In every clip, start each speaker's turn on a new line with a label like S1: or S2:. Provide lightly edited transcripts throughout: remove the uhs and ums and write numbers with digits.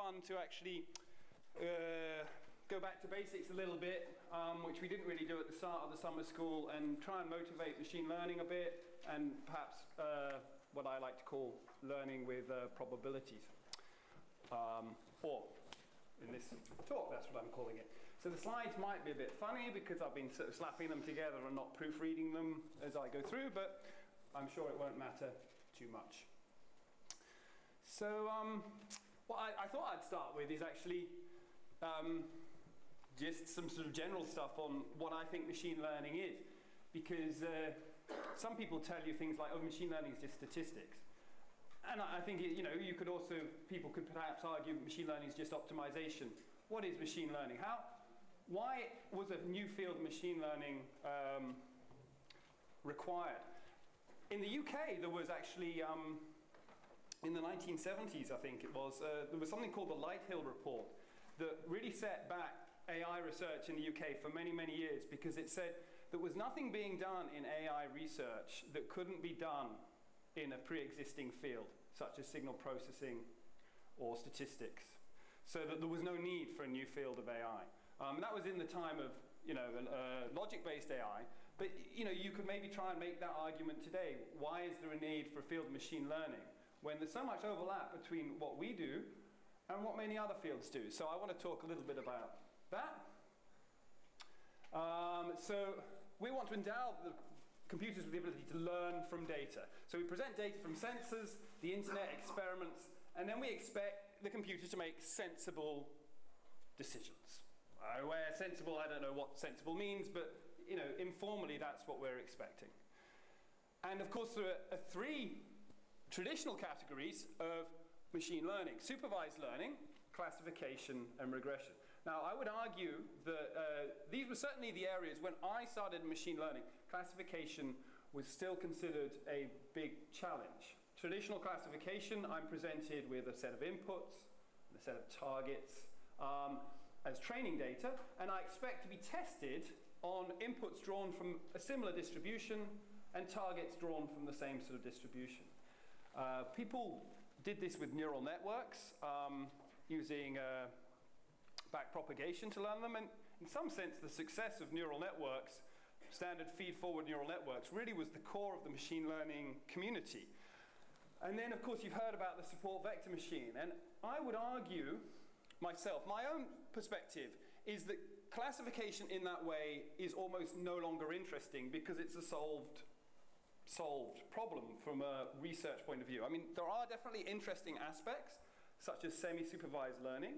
S1: fun to actually go back to basics a little bit, which we didn't really do at the start of the summer school, and try and motivate machine learning a bit, and perhaps what I like to call learning with probabilities. Or in this talk, that's what I'm calling it. So the slides might be a bit funny because I've been sort of slapping them together and not proofreading them as I go through, but I'm sure it won't matter too much. So what I thought I'd start with is actually just some sort of general stuff on what I think machine learning is. Because some people tell you things like, oh, machine learning is just statistics. And I think, you could also, people could perhaps argue machine learning is just optimization. What is machine learning? Why was a new field of machine learning required? In the UK, there was actually, in the 1970s, I think it was, there was something called the Lighthill Report that really set back AI research in the UK for many, many years, because it said there was nothing being done in AI research that couldn't be done in a pre-existing field, such as signal processing or statistics. So that there was no need for a new field of AI. That was in the time of logic-based AI, but you could maybe try and make that argument today. Why is there a need for a field of machine learning when there's so much overlap between what we do and what many other fields do? So I want to talk a little bit about that. So we want to endow the computers with the ability to learn from data. So we present data from sensors, the internet, experiments, and then we expect the computer to make sensible decisions. Where sensible, I don't know what sensible means, but informally that's what we're expecting. And of course there are three traditional categories of machine learning: supervised learning, classification, and regression. Now, I would argue that these were certainly the areas when I started machine learning. Classification was still considered a big challenge. Traditional classification, I'm presented with a set of inputs, and a set of targets as training data, and I expect to be tested on inputs drawn from a similar distribution and targets drawn from the same sort of distribution. People did this with neural networks, using backpropagation to learn them, and in some sense the success of neural networks, standard feed-forward neural networks, really was the core of the machine learning community. And then of course you've heard about the support vector machine, and I would argue myself, my own perspective is that classification in that way is almost no longer interesting because it's a solved problem from a research point of view. I mean, there are definitely interesting aspects, such as semi-supervised learning,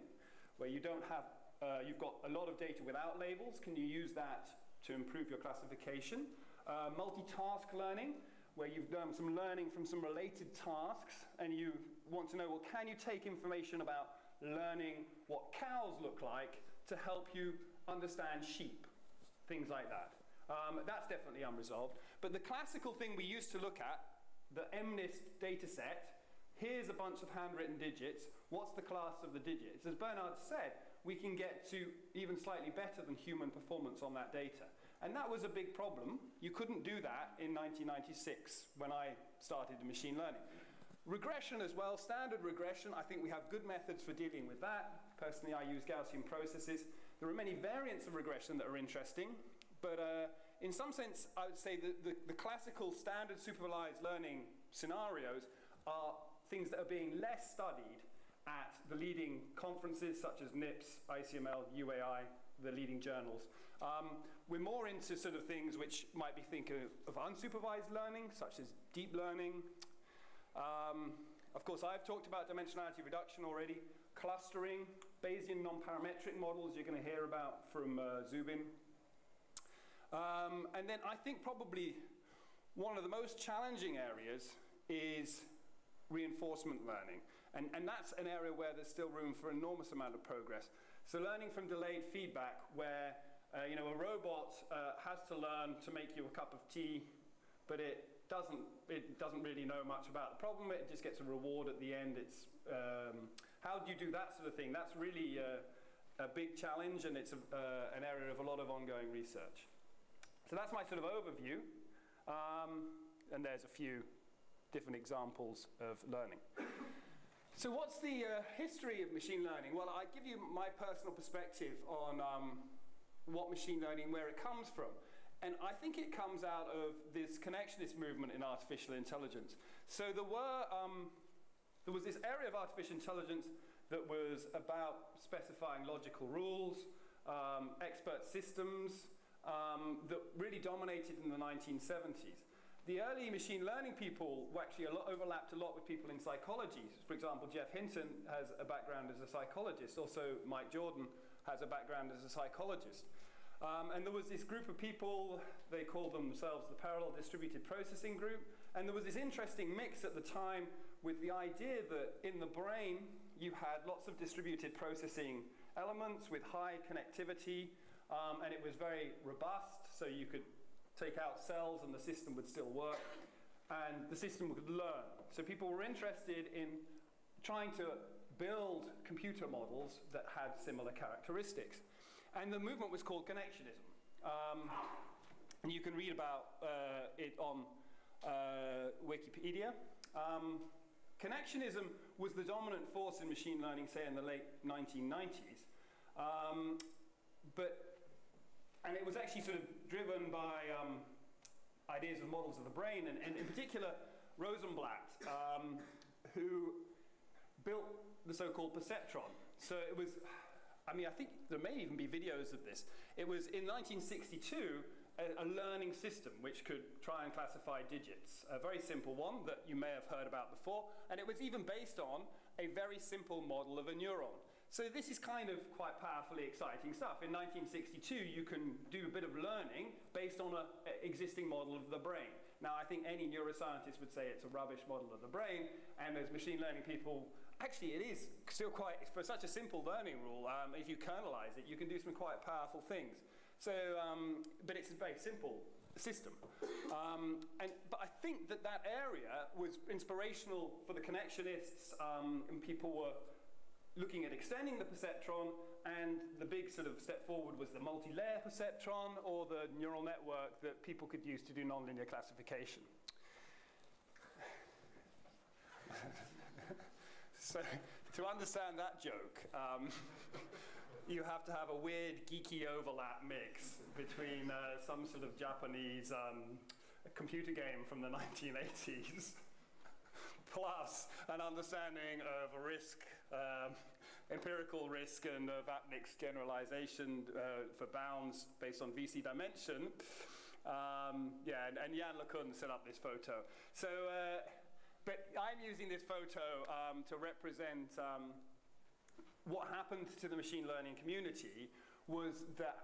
S1: where you don't have, you've got a lot of data without labels. Can you use that to improve your classification? Multitask learning, where you've done some learning from some related tasks, and you want to know, well, can you take information about learning what cows look like to help you understand sheep? Things like that. That's definitely unresolved. But the classical thing we used to look at, the MNIST data set, here's a bunch of handwritten digits. What's the class of the digits? As Bernard said, we can get to even slightly better than human performance on that data. And that was a big problem. You couldn't do that in 1996 when I started machine learning. Regression as well, standard regression, I think we have good methods for dealing with that. Personally, I use Gaussian processes. There are many variants of regression that are interesting. But in some sense, I would say that the classical standard supervised learning scenarios are things that are being less studied at the leading conferences such as NIPS, ICML, UAI, the leading journals. We're more into sort of things which might be thinking of unsupervised learning, such as deep learning. Of course, I've talked about dimensionality reduction already, clustering, Bayesian non-parametric models you're going to hear about from Zubin. And then I think probably one of the most challenging areas is reinforcement learning. And that's an area where there's still room for an enormous amount of progress. So learning from delayed feedback, where a robot has to learn to make you a cup of tea, but it doesn't really know much about the problem. It just gets a reward at the end. It's how do you do that sort of thing? That's really a big challenge, and it's an area of a lot of ongoing research. So that's my sort of overview, and there's a few different examples of learning. So what's the history of machine learning? Well, I give you my personal perspective on what machine learning, where it comes from. And I think it comes out of this connectionist movement in artificial intelligence. So there was this area of artificial intelligence that was about specifying logical rules, expert systems, that really dominated in the 1970s. The early machine learning people were actually overlapped a lot with people in psychology. For example, Jeff Hinton has a background as a psychologist. Also, Mike Jordan has a background as a psychologist. And there was this group of people, they called themselves the Parallel Distributed Processing Group. And there was this interesting mix at the time with the idea that in the brain, you had lots of distributed processing elements with high connectivity, and it was very robust, so you could take out cells and the system would still work, and the system would learn. So people were interested in trying to build computer models that had similar characteristics. And the movement was called Connectionism. And you can read about it on Wikipedia. Connectionism was the dominant force in machine learning, say, in the late 1990s. And it was actually sort of driven by ideas of models of the brain, and in particular, Rosenblatt, who built the so-called Perceptron. So it was, I mean, I think there may even be videos of this. It was in 1962, a learning system which could try and classify digits. A very simple one that you may have heard about before, and it was even based on a very simple model of a neuron. So this is kind of quite powerfully exciting stuff. In 1962, you can do a bit of learning based on an existing model of the brain. Now, I think any neuroscientist would say it's a rubbish model of the brain, and as machine learning people, actually it is still quite, for such a simple learning rule, if you kernelize it, you can do some quite powerful things. So, but it's a very simple system. But I think that that area was inspirational for the connectionists, and people were looking at extending the perceptron, and the big sort of step forward was the multi-layer perceptron, or the neural network that people could use to do nonlinear classification. So to understand that joke, you have to have a weird geeky overlap mix between some sort of Japanese computer game from the 1980s plus an understanding of risk, empirical risk, and Vapnik's generalization for bounds based on VC dimension. Yeah, and Jan LeCun set up this photo. So, but I'm using this photo to represent what happened to the machine learning community was that,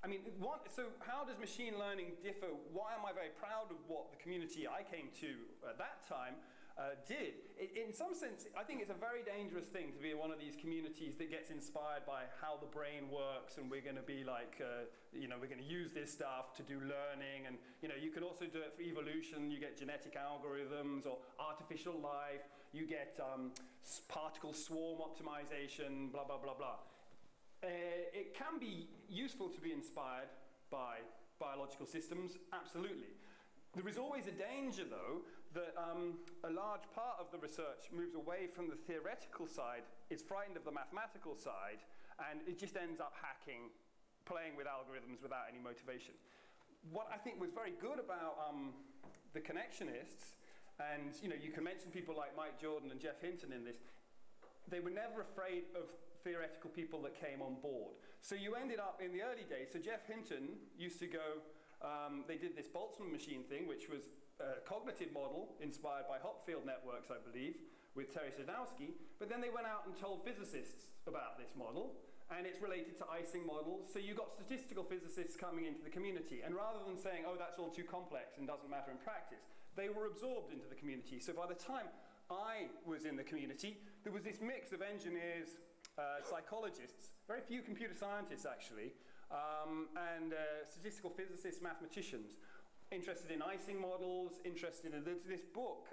S1: I mean, so how does machine learning differ? Why am I very proud of what the community I came to at that time did? In some sense, I think it's a very dangerous thing to be in one of these communities that gets inspired by how the brain works, and we're going to be like, you know, we're going to use this stuff to do learning, and you know, you can also do it for evolution. You get genetic algorithms or artificial life. You get particle swarm optimization, blah, blah, blah, blah. It can be useful to be inspired by biological systems, absolutely. There is always a danger, though, that a large part of the research moves away from the theoretical side, is frightened of the mathematical side, and it just ends up hacking, playing with algorithms without any motivation. What I think was very good about the connectionists, and you know, you can mention people like Mike Jordan and Jeff Hinton in this, they were never afraid of theoretical people that came on board. So you ended up in the early days, so Jeff Hinton used to go, they did this Boltzmann machine thing, which was a cognitive model inspired by Hopfield networks, I believe, with Terry Sadowski, but then they went out and told physicists about this model, and it's related to Ising models, so you got statistical physicists coming into the community, and rather than saying, oh, that's all too complex and doesn't matter in practice, they were absorbed into the community. So by the time I was in the community, there was this mix of engineers, psychologists, very few computer scientists actually, and statistical physicists, mathematicians, interested in Ising models, interested in this book,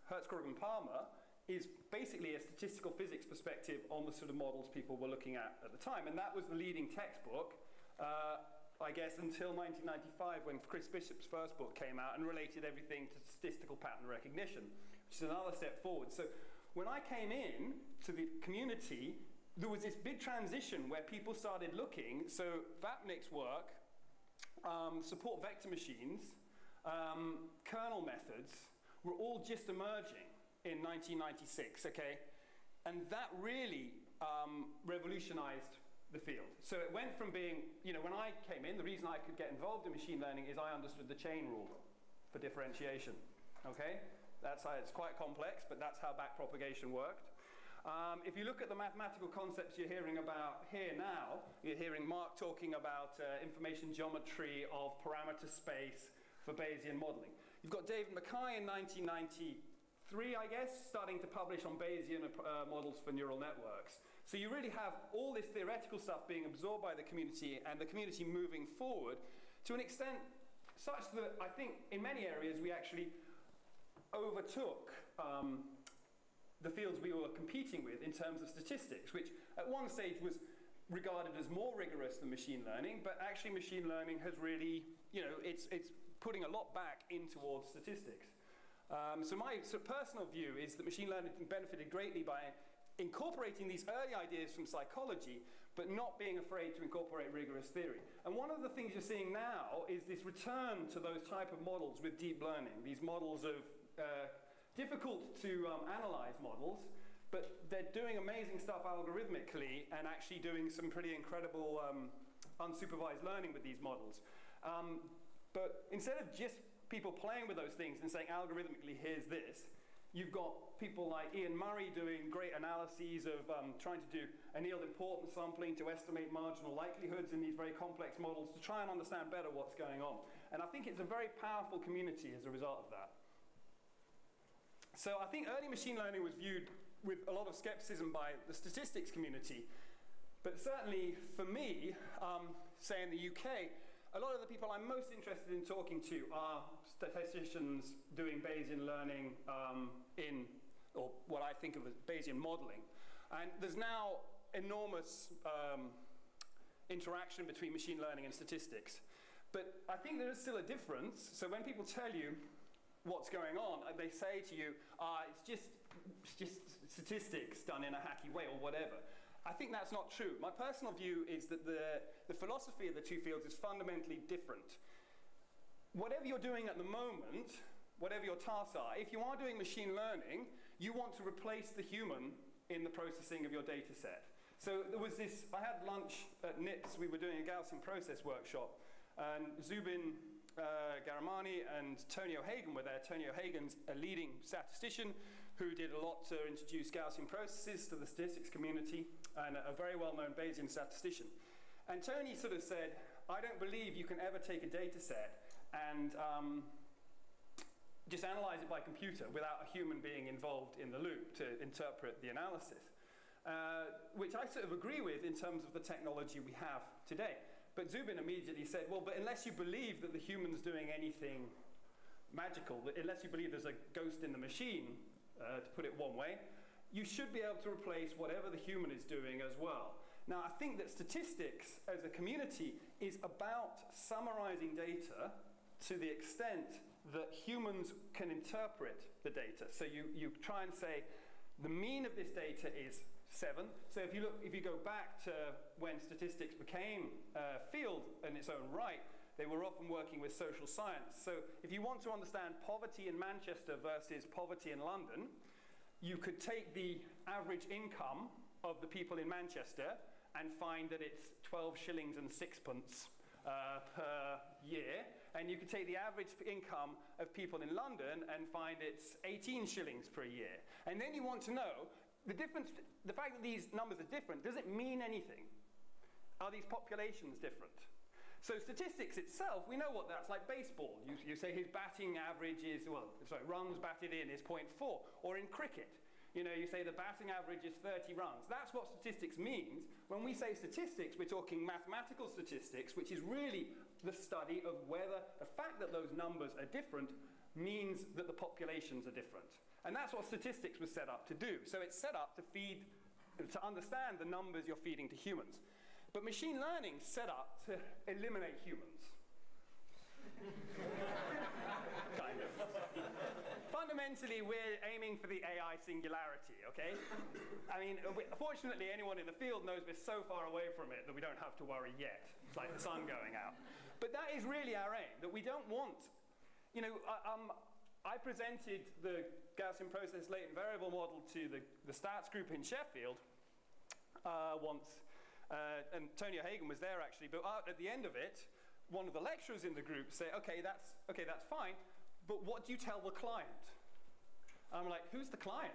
S1: Hertzberg and Palmer, is basically a statistical physics perspective on the sort of models people were looking at the time. And that was the leading textbook, I guess, until 1995, when Chris Bishop's first book came out and related everything to statistical pattern recognition, which is another step forward. So when I came in to the community, there was this big transition where people started looking. So Vapnik's work, support vector machines, kernel methods were all just emerging in 1996, okay? And that really revolutionized the field. So it went from being, you know, when I came in, the reason I could get involved in machine learning is I understood the chain rule for differentiation, okay? That's how, it's quite complex, but that's how backpropagation worked. If you look at the mathematical concepts you're hearing about here now, you're hearing Mark talking about information geometry of parameter space for Bayesian modeling. You've got David Mackay in 1993, I guess, starting to publish on Bayesian models for neural networks. So you really have all this theoretical stuff being absorbed by the community and the community moving forward to an extent such that I think in many areas we actually overtook the fields we were competing with in terms of statistics, which at one stage was regarded as more rigorous than machine learning, but actually machine learning has really, you know, it's putting a lot back in towards statistics. So my personal view is that machine learning benefited greatly by incorporating these early ideas from psychology, but not being afraid to incorporate rigorous theory. And one of the things you're seeing now is this return to those type of models with deep learning, these models of difficult to analyze models, but they're doing amazing stuff algorithmically and actually doing some pretty incredible unsupervised learning with these models. But instead of just people playing with those things and saying algorithmically, here's this, you've got people like Ian Murray doing great analyses of trying to do annealed importance sampling to estimate marginal likelihoods in these very complex models to try and understand better what's going on. And I think it's a very powerful community as a result of that. So I think early machine learning was viewed with a lot of skepticism by the statistics community. But certainly for me, say in the UK, a lot of the people I'm most interested in talking to are statisticians doing Bayesian learning or what I think of as Bayesian modeling. And there's now enormous interaction between machine learning and statistics. But I think there is still a difference. So when people tell you what's going on, they say to you, it's just statistics done in a hacky way or whatever. I think that's not true. My personal view is that the philosophy of the two fields is fundamentally different. Whatever you're doing at the moment, whatever your tasks are, if you are doing machine learning, you want to replace the human in the processing of your data set. So there was this, I had lunch at NIPS, we were doing a Gaussian process workshop, and Zubin Garamani and Tony O'Hagan were there. Tony O'Hagan's a leading statistician who did a lot to introduce Gaussian processes to the statistics community, and a very well-known Bayesian statistician. And Tony sort of said, I don't believe you can ever take a data set and just analyze it by computer without a human being involved in the loop to interpret the analysis, which I sort of agree with in terms of the technology we have today. But Zubin immediately said, well, but unless you believe that the human's doing anything magical, unless you believe there's a ghost in the machine, to put it one way, you should be able to replace whatever the human is doing as well. Now, I think that statistics as a community is about summarizing data to the extent that humans can interpret the data. So you try and say, the mean of this data is 7. So if you go back to when statistics became a field in its own right, they were often working with social science. So if you want to understand poverty in Manchester versus poverty in London, you could take the average income of the people in Manchester and find that it's 12 shillings and sixpence per year. And you could take the average income of people in London and find it's 18 shillings per year. And then you want to know the difference, the fact that these numbers are different, does it mean anything? Are these populations different? So statistics itself, we know what that's like. Baseball, you say his batting average is, runs batted in is 0.4. Or in cricket, you say the batting average is 30 runs. That's what statistics means. When we say statistics, we're talking mathematical statistics, which is really the study of whether the fact that those numbers are different means that the populations are different. And that's what statistics was set up to do. So it's set up to understand the numbers you're feeding to humans. But machine learning is set up to eliminate humans. Kind of. fundamentally, we're aiming for the AI singularity, okay? I mean, fortunately, anyone in the field knows we're so far away from it that we don't have to worry yet. It's like the sun going out. But that is really our aim, that we don't want, you know, I presented the Gaussian process latent variable model to the stats group in Sheffield once, and Tony O'Hagan was there actually, but at the end of it, one of the lecturers in the group said, okay, that's fine, but what do you tell the client? I'm like, who's the client?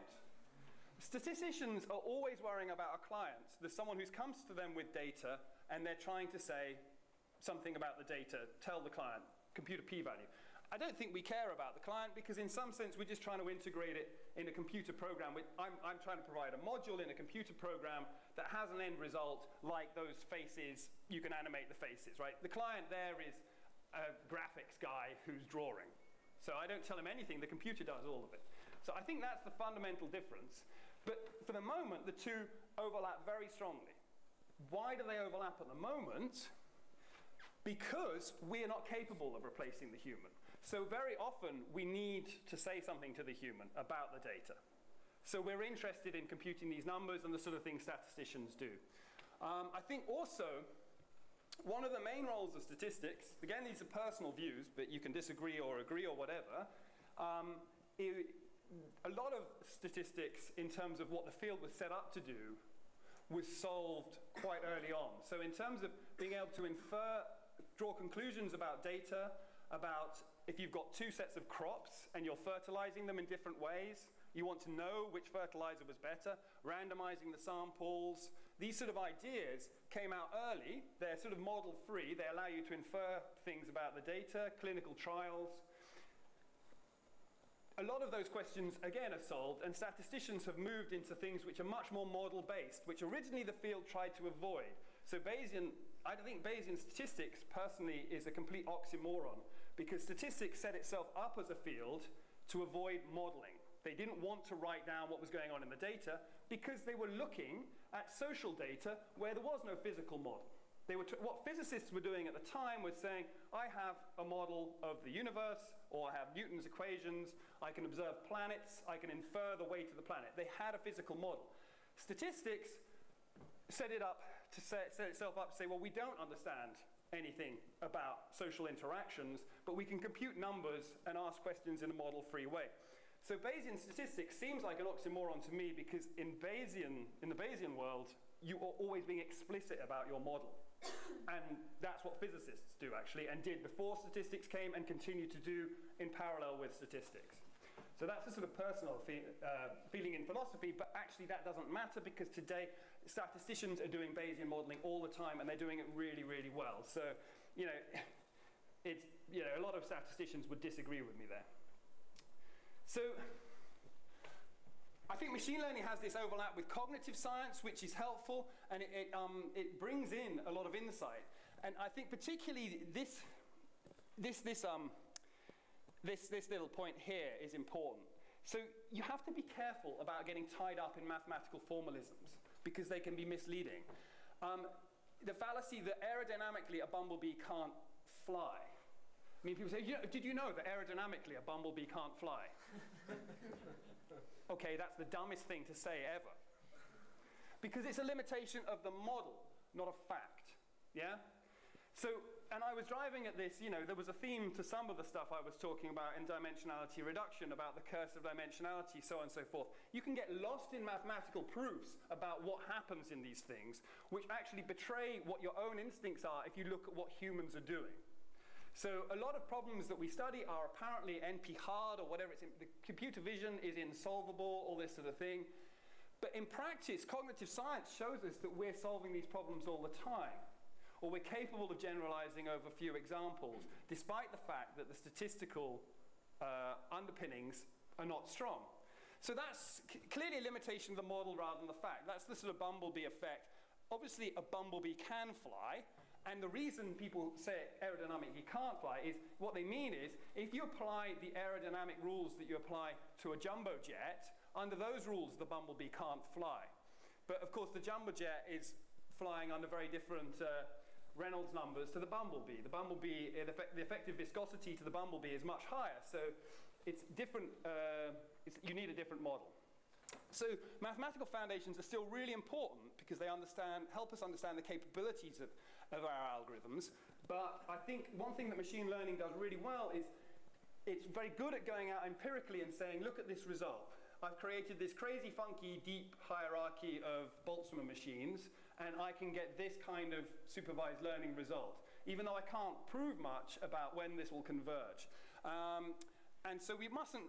S1: Statisticians are always worrying about a client. There's someone who comes to them with data, and they're trying to say something about the data, tell the client, compute a p-value. I don't think we care about the client, because in some sense we're just trying to integrate it in a computer program. I'm trying to provide a module in a computer program that has an end result like those faces. You can animate the faces, right? The client there is a graphics guy who's drawing. So I don't tell him anything, the computer does all of it. So I think that's the fundamental difference. But for the moment, the two overlap very strongly. Why do they overlap at the moment? Because we are not capable of replacing the human. So very often, we need to say something to the human about the data. So we're interested in computing these numbers and the sort of things statisticians do. I think also, one of the main roles of statistics, again, these are personal views, but you can disagree or agree or whatever. A lot of statistics, in terms of what the field was set up to do, was solved quite early on. So in terms of being able to draw conclusions about data, about if you've got two sets of crops and you're fertilizing them in different ways, you want to know which fertilizer was better, randomizing the samples. These sort of ideas came out early. They're sort of model-free. They allow you to infer things about the data, clinical trials. A lot of those questions, again, are solved, and statisticians have moved into things which are much more model-based, which originally the field tried to avoid. So I think Bayesian statistics, personally, is a complete oxymoron, because statistics set itself up as a field to avoid modeling. They didn't want to write down what was going on in the data because they were looking at social data where there was no physical model. What physicists were doing at the time was saying, I have a model of the universe, or I have Newton's equations, I can observe planets, I can infer the weight of the planet. They had a physical model. Statistics set itself up to say, well, we don't understand anything about social interactions, but we can compute numbers and ask questions in a model-free way. So Bayesian statistics seems like an oxymoron to me, because in the Bayesian world, you are always being explicit about your model. And that's what physicists do, actually, and did before statistics came and continue to do in parallel with statistics. So that's a sort of personal feeling in philosophy, but actually that doesn't matter, because today statisticians are doing Bayesian modeling all the time, and they're doing it really, really well. So, you know, a lot of statisticians would disagree with me there. So I think machine learning has this overlap with cognitive science, which is helpful, and it brings in a lot of insight. And I think particularly this little point here is important. So you have to be careful about getting tied up in mathematical formalisms, because they can be misleading. The fallacy that aerodynamically a bumblebee can't fly. I mean, people say, did you know that aerodynamically a bumblebee can't fly? Okay, that's the dumbest thing to say ever. Because it's a limitation of the model, not a fact. Yeah? So, and I was driving at this, there was a theme to some of the stuff I was talking about in dimensionality reduction, about the curse of dimensionality, so on and so forth. You can get lost in mathematical proofs about what happens in these things, which actually betray what your own instincts are if you look at what humans are doing. So a lot of problems that we study are apparently NP hard or whatever. The computer vision is insolvable, all this sort of thing. But in practice, cognitive science shows us that we're solving these problems all the time, or we're capable of generalizing over few examples, despite the fact that the statistical underpinnings are not strong. So that's clearly a limitation of the model rather than the fact. That's the sort of bumblebee effect. Obviously, a bumblebee can fly. And the reason people say aerodynamically can't fly is, what they mean is, if you apply the aerodynamic rules that you apply to a jumbo jet, under those rules the bumblebee can't fly. But of course the jumbo jet is flying under very different Reynolds numbers to the bumblebee. The effective viscosity to the bumblebee is much higher. So it's different, you need a different model. So mathematical foundations are still really important because they help us understand the capabilities of our algorithms. But I think one thing that machine learning does really well is it's very good at going out empirically and saying, look at this result. I've created this crazy, funky, deep hierarchy of Boltzmann machines, and I can get this kind of supervised learning result, even though I can't prove much about when this will converge. And so we mustn't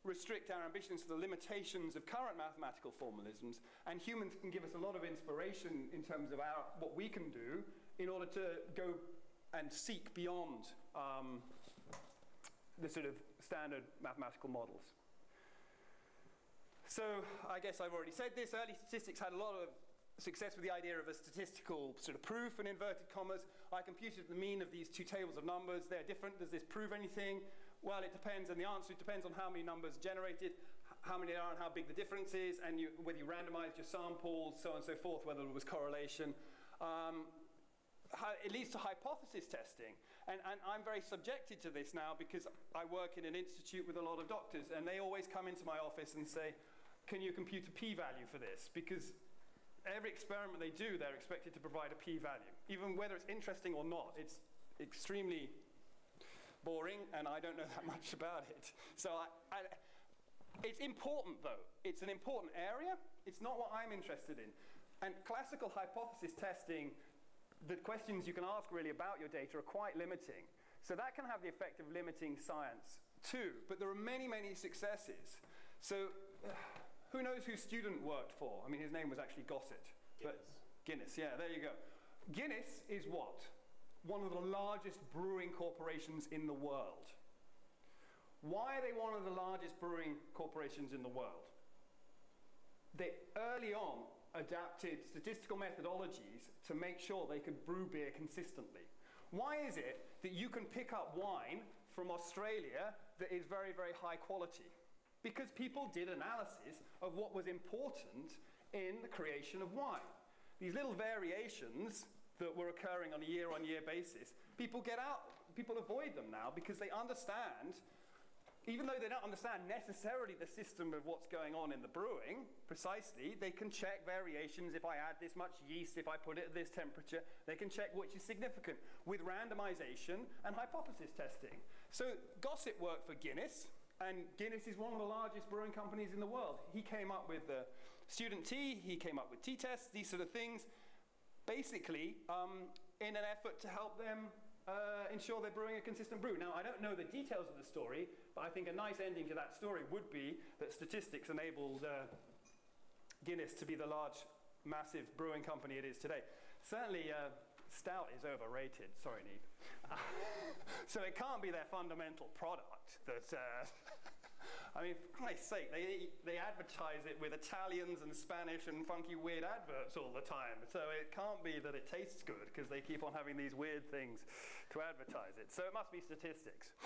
S1: restrict our ambitions to the limitations of current mathematical formalisms, and humans can give us a lot of inspiration in terms of what we can do in order to go and seek beyond the sort of standard mathematical models. So I guess I've already said this. Early statistics had a lot of success with the idea of a statistical sort of proof in inverted commas. I computed the mean of these two tables of numbers. They're different. Does this prove anything? Well, it depends, and the answer depends on how many numbers generated, how many there are, and how big the difference is, and whether you randomized your samples, so on and so forth, whether there was correlation. It leads to hypothesis testing, and I'm very subjected to this now because I work in an institute with a lot of doctors, and they always come into my office and say, can you compute a p-value for this? Because every experiment they do, they're expected to provide a p-value. Even whether it's interesting or not, it's extremely boring, and I don't know that much about it. So it's important, though. It's an important area. It's not what I'm interested in. And classical hypothesis testing, the questions you can ask really about your data are quite limiting. So that can have the effect of limiting science too. But there are many, many successes. So who knows who student worked for? I mean, his name was actually Gossett. Guinness, yeah, there you go. Guinness is what? One of the largest brewing corporations in the world. Why are they one of the largest brewing corporations in the world? They early on adapted statistical methodologies to make sure they could brew beer consistently. Why is it that you can pick up wine from Australia that is very, very high quality? Because people did analysis of what was important in the creation of wine. These little variations that were occurring on a year-on-year basis, people avoid them now because they understand, even though they don't understand necessarily the system of what's going on in the brewing, precisely, they can check variations. If I add this much yeast, if I put it at this temperature, they can check which is significant with randomization and hypothesis testing. So Gossett worked for Guinness, and Guinness is one of the largest brewing companies in the world. He came up with the student tea, he came up with t-tests, these sort of things, basically in an effort to help them ensure they're brewing a consistent brew. Now, I don't know the details of the story, but I think a nice ending to that story would be that statistics enabled Guinness to be the large, massive brewing company it is today. Certainly, stout is overrated. Sorry, Neve. So it can't be their fundamental product that... I mean, for Christ's sake, they advertise it with Italians and Spanish and funky weird adverts all the time. So it can't be that it tastes good because they keep on having these weird things to advertise it. So it must be statistics.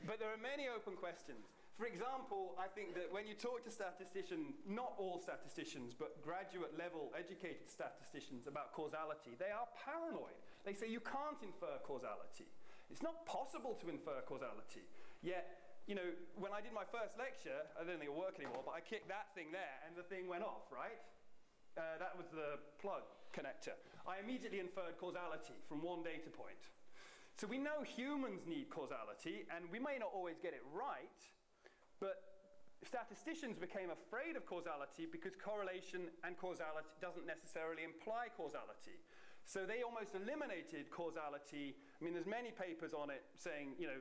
S1: But there are many open questions. For example, I think that when you talk to statisticians, not all statisticians, but graduate level educated statisticians about causality, they are paranoid. They say you can't infer causality. It's not possible to infer causality. Yet, you know, when I did my first lecture, I don't think it'll work anymore, but I kicked that thing there and the thing went off, right? That was the plug connector. I immediately inferred causality from one data point. So we know humans need causality, and we may not always get it right, but statisticians became afraid of causality because correlation and causality doesn't necessarily imply causality. So they almost eliminated causality. I mean, there's many papers on it saying, you know,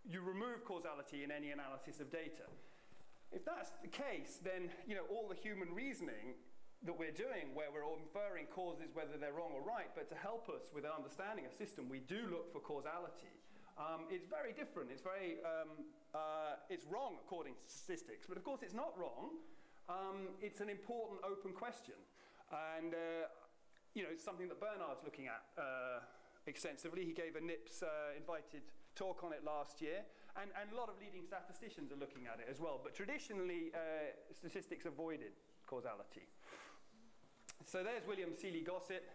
S1: you remove causality in any analysis of data. If that's the case, then you know all the human reasoning that we're doing, where we're inferring causes whether they're wrong or right, but to help us with understanding a system, we do look for causality. It's very different. It's very it's wrong according to statistics, but of course it's not wrong. It's an important open question, and you know it's something that Bernard's looking at extensively. He gave a NIPS invited talk on it last year, and a lot of leading statisticians are looking at it as well, but traditionally statistics avoided causality. So there's William Seeley Gossett,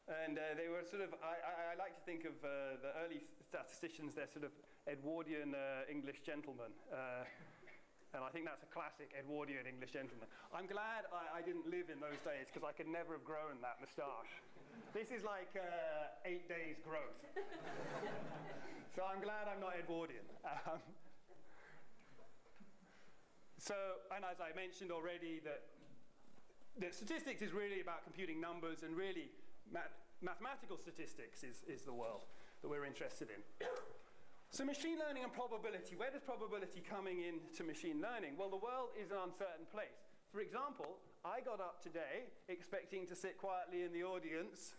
S1: and they were sort of, I like to think of the early statisticians, they're sort of Edwardian English gentleman. And I think that's a classic Edwardian English gentleman. I'm glad I didn't live in those days, because I could never have grown that moustache. This is like 8 days growth. So I'm glad I'm not Edwardian. And as I mentioned already, that statistics is really about computing numbers, and really mathematical statistics is the world that we're interested in. So machine learning and probability. Where does probability coming into machine learning? Well, the world is an uncertain place. For example, I got up today expecting to sit quietly in the audience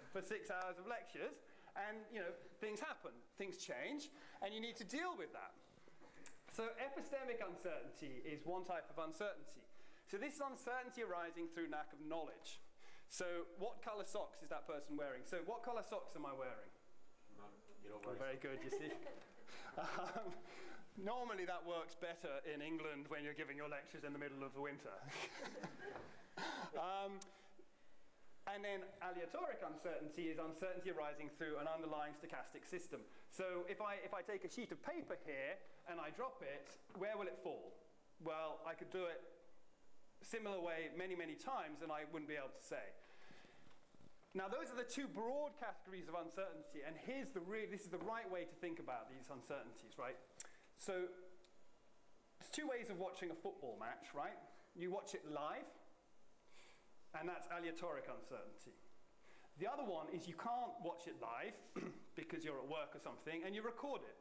S1: for 6 hours of lectures, and things happen, things change, and you need to deal with that. So epistemic uncertainty is one type of uncertainty. So this is uncertainty arising through lack of knowledge. So what color socks is that person wearing? So what color socks am I wearing? Very good, you see. Normally that works better in England when you're giving your lectures in the middle of the winter. And then aleatoric uncertainty is uncertainty arising through an underlying stochastic system. So if I take a sheet of paper here and I drop it, where will it fall? Well, I could do it a similar way many, many times, and I wouldn't be able to say. Now, those are the two broad categories of uncertainty, and this is the right way to think about these uncertainties, right? So there's two ways of watching a football match, right? You watch it live, and that's aleatoric uncertainty. The other one is you can't watch it live because you're at work or something, and you record it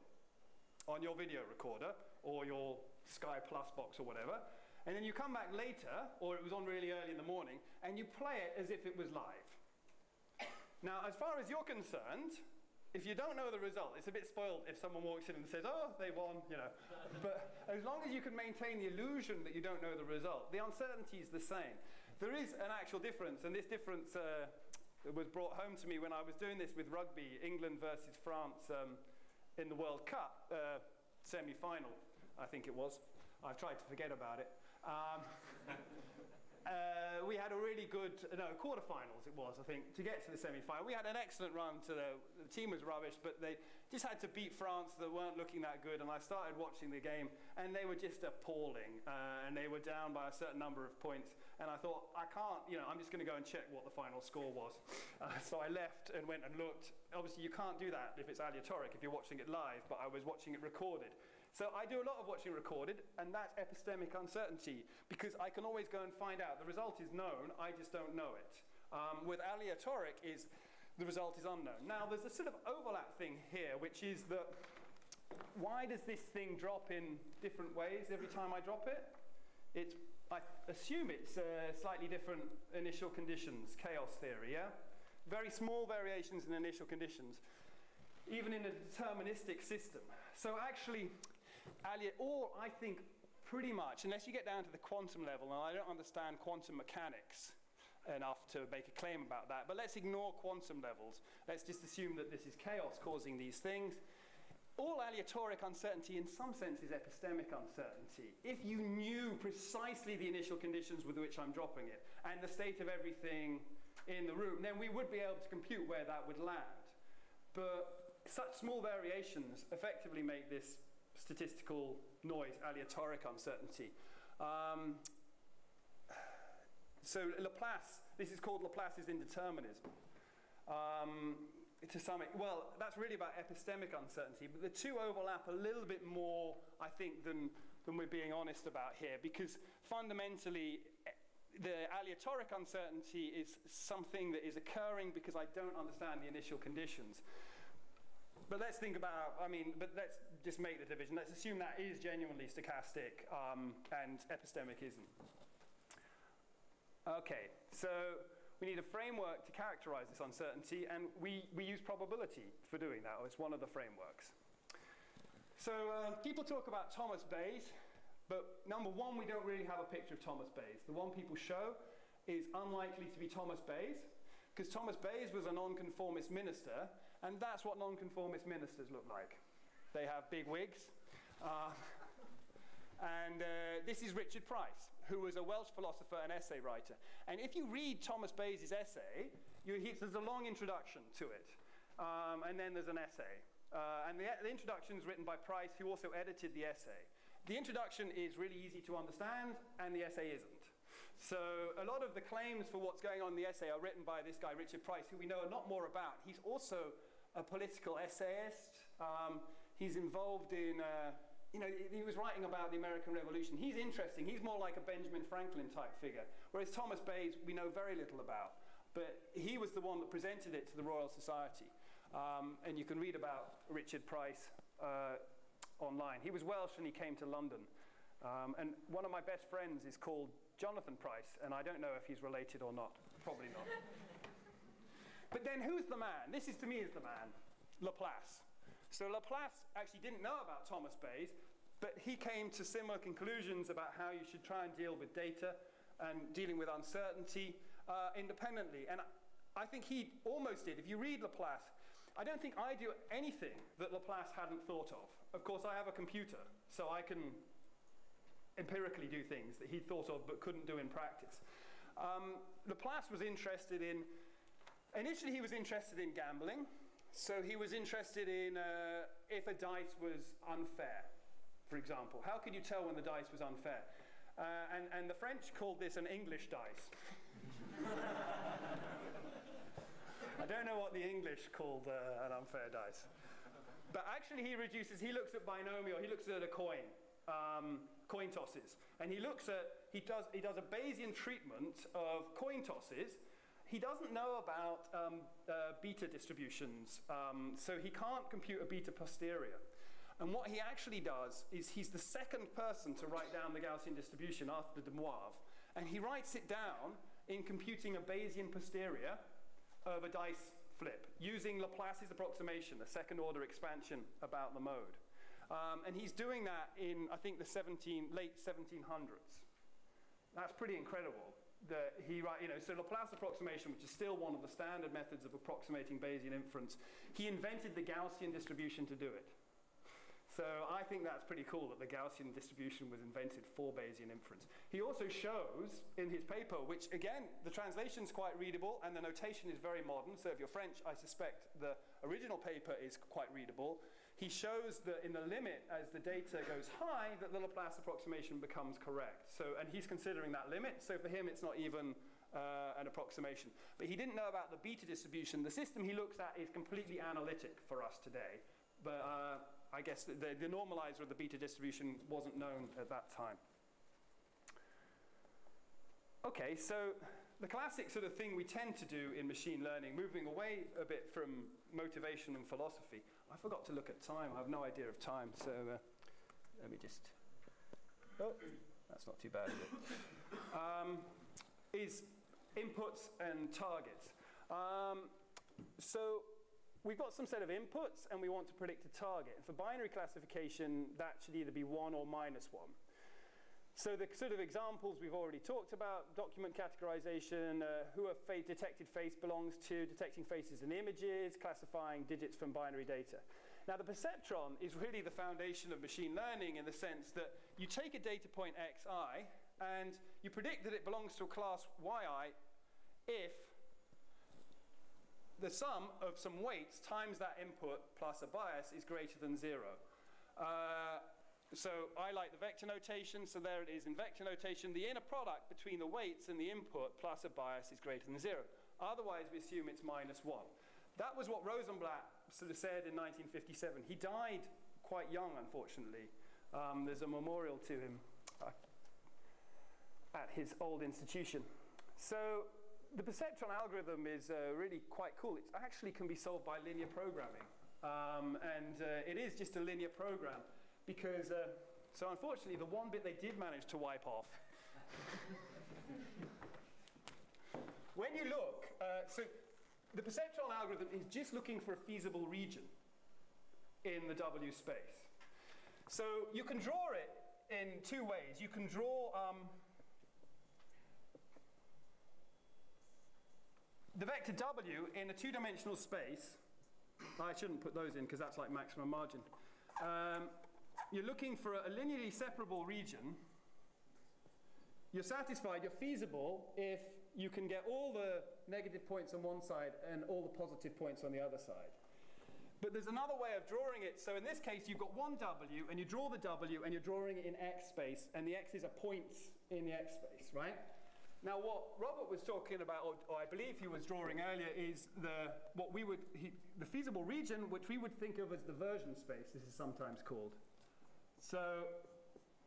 S1: on your video recorder or your Sky Plus box or whatever, and then you come back later, or it was on really early in the morning, and you play it as if it was live. Now, as far as you're concerned, if you don't know the result, it's a bit spoiled if someone walks in and says, oh, they won, But as long as you can maintain the illusion that you don't know the result, the uncertainty is the same. There is an actual difference, and this difference was brought home to me when I was doing this with rugby, England versus France in the World Cup semi-final, I think it was. I've tried to forget about it. We had a really good, quarterfinals it was, I think, to get to the semi-final. We had an excellent run to the team was rubbish, but they just had to beat France that weren't looking that good, and I started watching the game, and they were just appalling, and they were down by a certain number of points, and I thought, I can't, I'm just going to go and check what the final score was. So I left and went and looked. Obviously, you can't do that if it's aleatoric, if you're watching it live, but I was watching it recorded. So I do a lot of watching recorded, and that's epistemic uncertainty, because I can always go and find out. The result is known, I just don't know it. With aleatoric, the result is unknown. Now, there's a sort of overlap thing here, which is that why does this thing drop in different ways every time I drop it? I assume it's slightly different initial conditions, chaos theory, yeah? Very small variations in initial conditions, even in a deterministic system. So actually, I think pretty much, unless you get down to the quantum level, and I don't understand quantum mechanics enough to make a claim about that, but let's ignore quantum levels. Let's just assume that this is chaos causing these things. All aleatoric uncertainty in some sense is epistemic uncertainty. If you knew precisely the initial conditions with which I'm dropping it and the state of everything in the room, then we would be able to compute where that would land. But such small variations effectively make this statistical noise, aleatoric uncertainty. So Laplace, this is called Laplace's indeterminism. Well, that's really about epistemic uncertainty, but the two overlap a little bit more, I think, than we're being honest about here, because fundamentally, the aleatoric uncertainty is something that is occurring because I don't understand the initial conditions. But let's think about, but let's just make the division. Let's assume that is genuinely stochastic and epistemic isn't. Okay, so we need a framework to characterize this uncertainty, and we use probability for doing that, or it's one of the frameworks. So people talk about Thomas Bayes, but number one, we don't really have a picture of Thomas Bayes. The one people show is unlikely to be Thomas Bayes, because Thomas Bayes was a nonconformist minister, and that's what nonconformist ministers look like. They have big wigs. This is Richard Price, who was a Welsh philosopher and essay writer. And if you read Thomas Bayes' essay, there's a long introduction to it. And then there's an essay. And the introduction is written by Price, who also edited the essay. The introduction is really easy to understand, and the essay isn't. So a lot of the claims for what's going on in the essay are written by this guy, Richard Price, who we know a lot more about. He's also a political essayist. He's involved in, he was writing about the American Revolution. He's interesting. He's more like a Benjamin Franklin type figure, whereas Thomas Bayes we know very little about. But he was the one that presented it to the Royal Society. And you can read about Richard Price online. He was Welsh and he came to London. And one of my best friends is called Jonathan Price, and I don't know if he's related or not. Probably not. But then who's the man? This is, to me, is the man. Laplace. So Laplace actually didn't know about Thomas Bayes, but he came to similar conclusions about how you should try and deal with data and dealing with uncertainty independently. And I think he almost did. If you read Laplace, I don't think I do anything that Laplace hadn't thought of. Of course, I have a computer, so I can empirically do things that he thought of but couldn't do in practice. Laplace was interested in, initially he was interested in gambling. So he was interested in if a dice was unfair, for example. How could you tell when the dice was unfair? And the French called this an English dice. I don't know what the English called an unfair dice. But actually he looks at binomial, he looks at a coin tosses. And he does a Bayesian treatment of coin tosses. He doesn't know about beta distributions, so he can't compute a beta posterior. And what he actually does is he's the second person to write down the Gaussian distribution after de Moivre, and he writes it down in computing a Bayesian posterior of a dice flip, using Laplace's approximation, a second-order expansion about the mode. And he's doing that in, I think, the late 1700s. That's pretty incredible. So Laplace approximation, which is still one of the standard methods of approximating Bayesian inference, he invented the Gaussian distribution to do it. So I think that's pretty cool that the Gaussian distribution was invented for Bayesian inference. He also shows in his paper, which again, the translation's quite readable and the notation is very modern. So if you're French, I suspect the original paper is quite readable. He shows that in the limit, as the data goes high, that the Laplace approximation becomes correct. So, and he's considering that limit, so for him it's not even an approximation. But he didn't know about the beta distribution. The system he looks at is completely analytic for us today. But I guess the normalizer of the beta distribution wasn't known at that time. Okay, so the classic sort of thing we tend to do in machine learning, moving away a bit from motivation and philosophy. I forgot to look at time. I have no idea of time, so let me just... Oh, that's not too bad, is it? Is inputs and targets. So we've got some set of inputs, and we want to predict a target. And for binary classification, that should either be 1 or -1. So the sort of examples we've already talked about, document categorization, who a detected face belongs to, detecting faces and images, classifying digits from binary data. Now the perceptron is really the foundation of machine learning in the sense that you take a data point xi and you predict that it belongs to a class yi if the sum of some weights times that input plus a bias is greater than 0. So I like the vector notation, so there it is in vector notation. The inner product between the weights and the input plus a bias is greater than 0. Otherwise, we assume it's -1. That was what Rosenblatt sort of said in 1957. He died quite young, unfortunately. There's a memorial to him at his old institution. So the perceptron algorithm is really quite cool. It actually can be solved by linear programming. It is just a linear program. Because, so unfortunately, the one bit they did manage to wipe off. When you look, so the perceptron algorithm is just looking for a feasible region in the W space. So you can draw it in two ways. You can draw the vector W in a two-dimensional space. I shouldn't put those in because that's like maximum margin. You're looking for a linearly separable region. You're satisfied, you're feasible if you can get all the negative points on one side and all the positive points on the other side. But there's another way of drawing it. So in this case, you've got one W, and you draw the W, and you're drawing it in X space, and the X's are points in the X space, right? Now, what Robert was talking about, or I believe he was drawing earlier, is the feasible region, which we would think of as the version space. This is sometimes called. So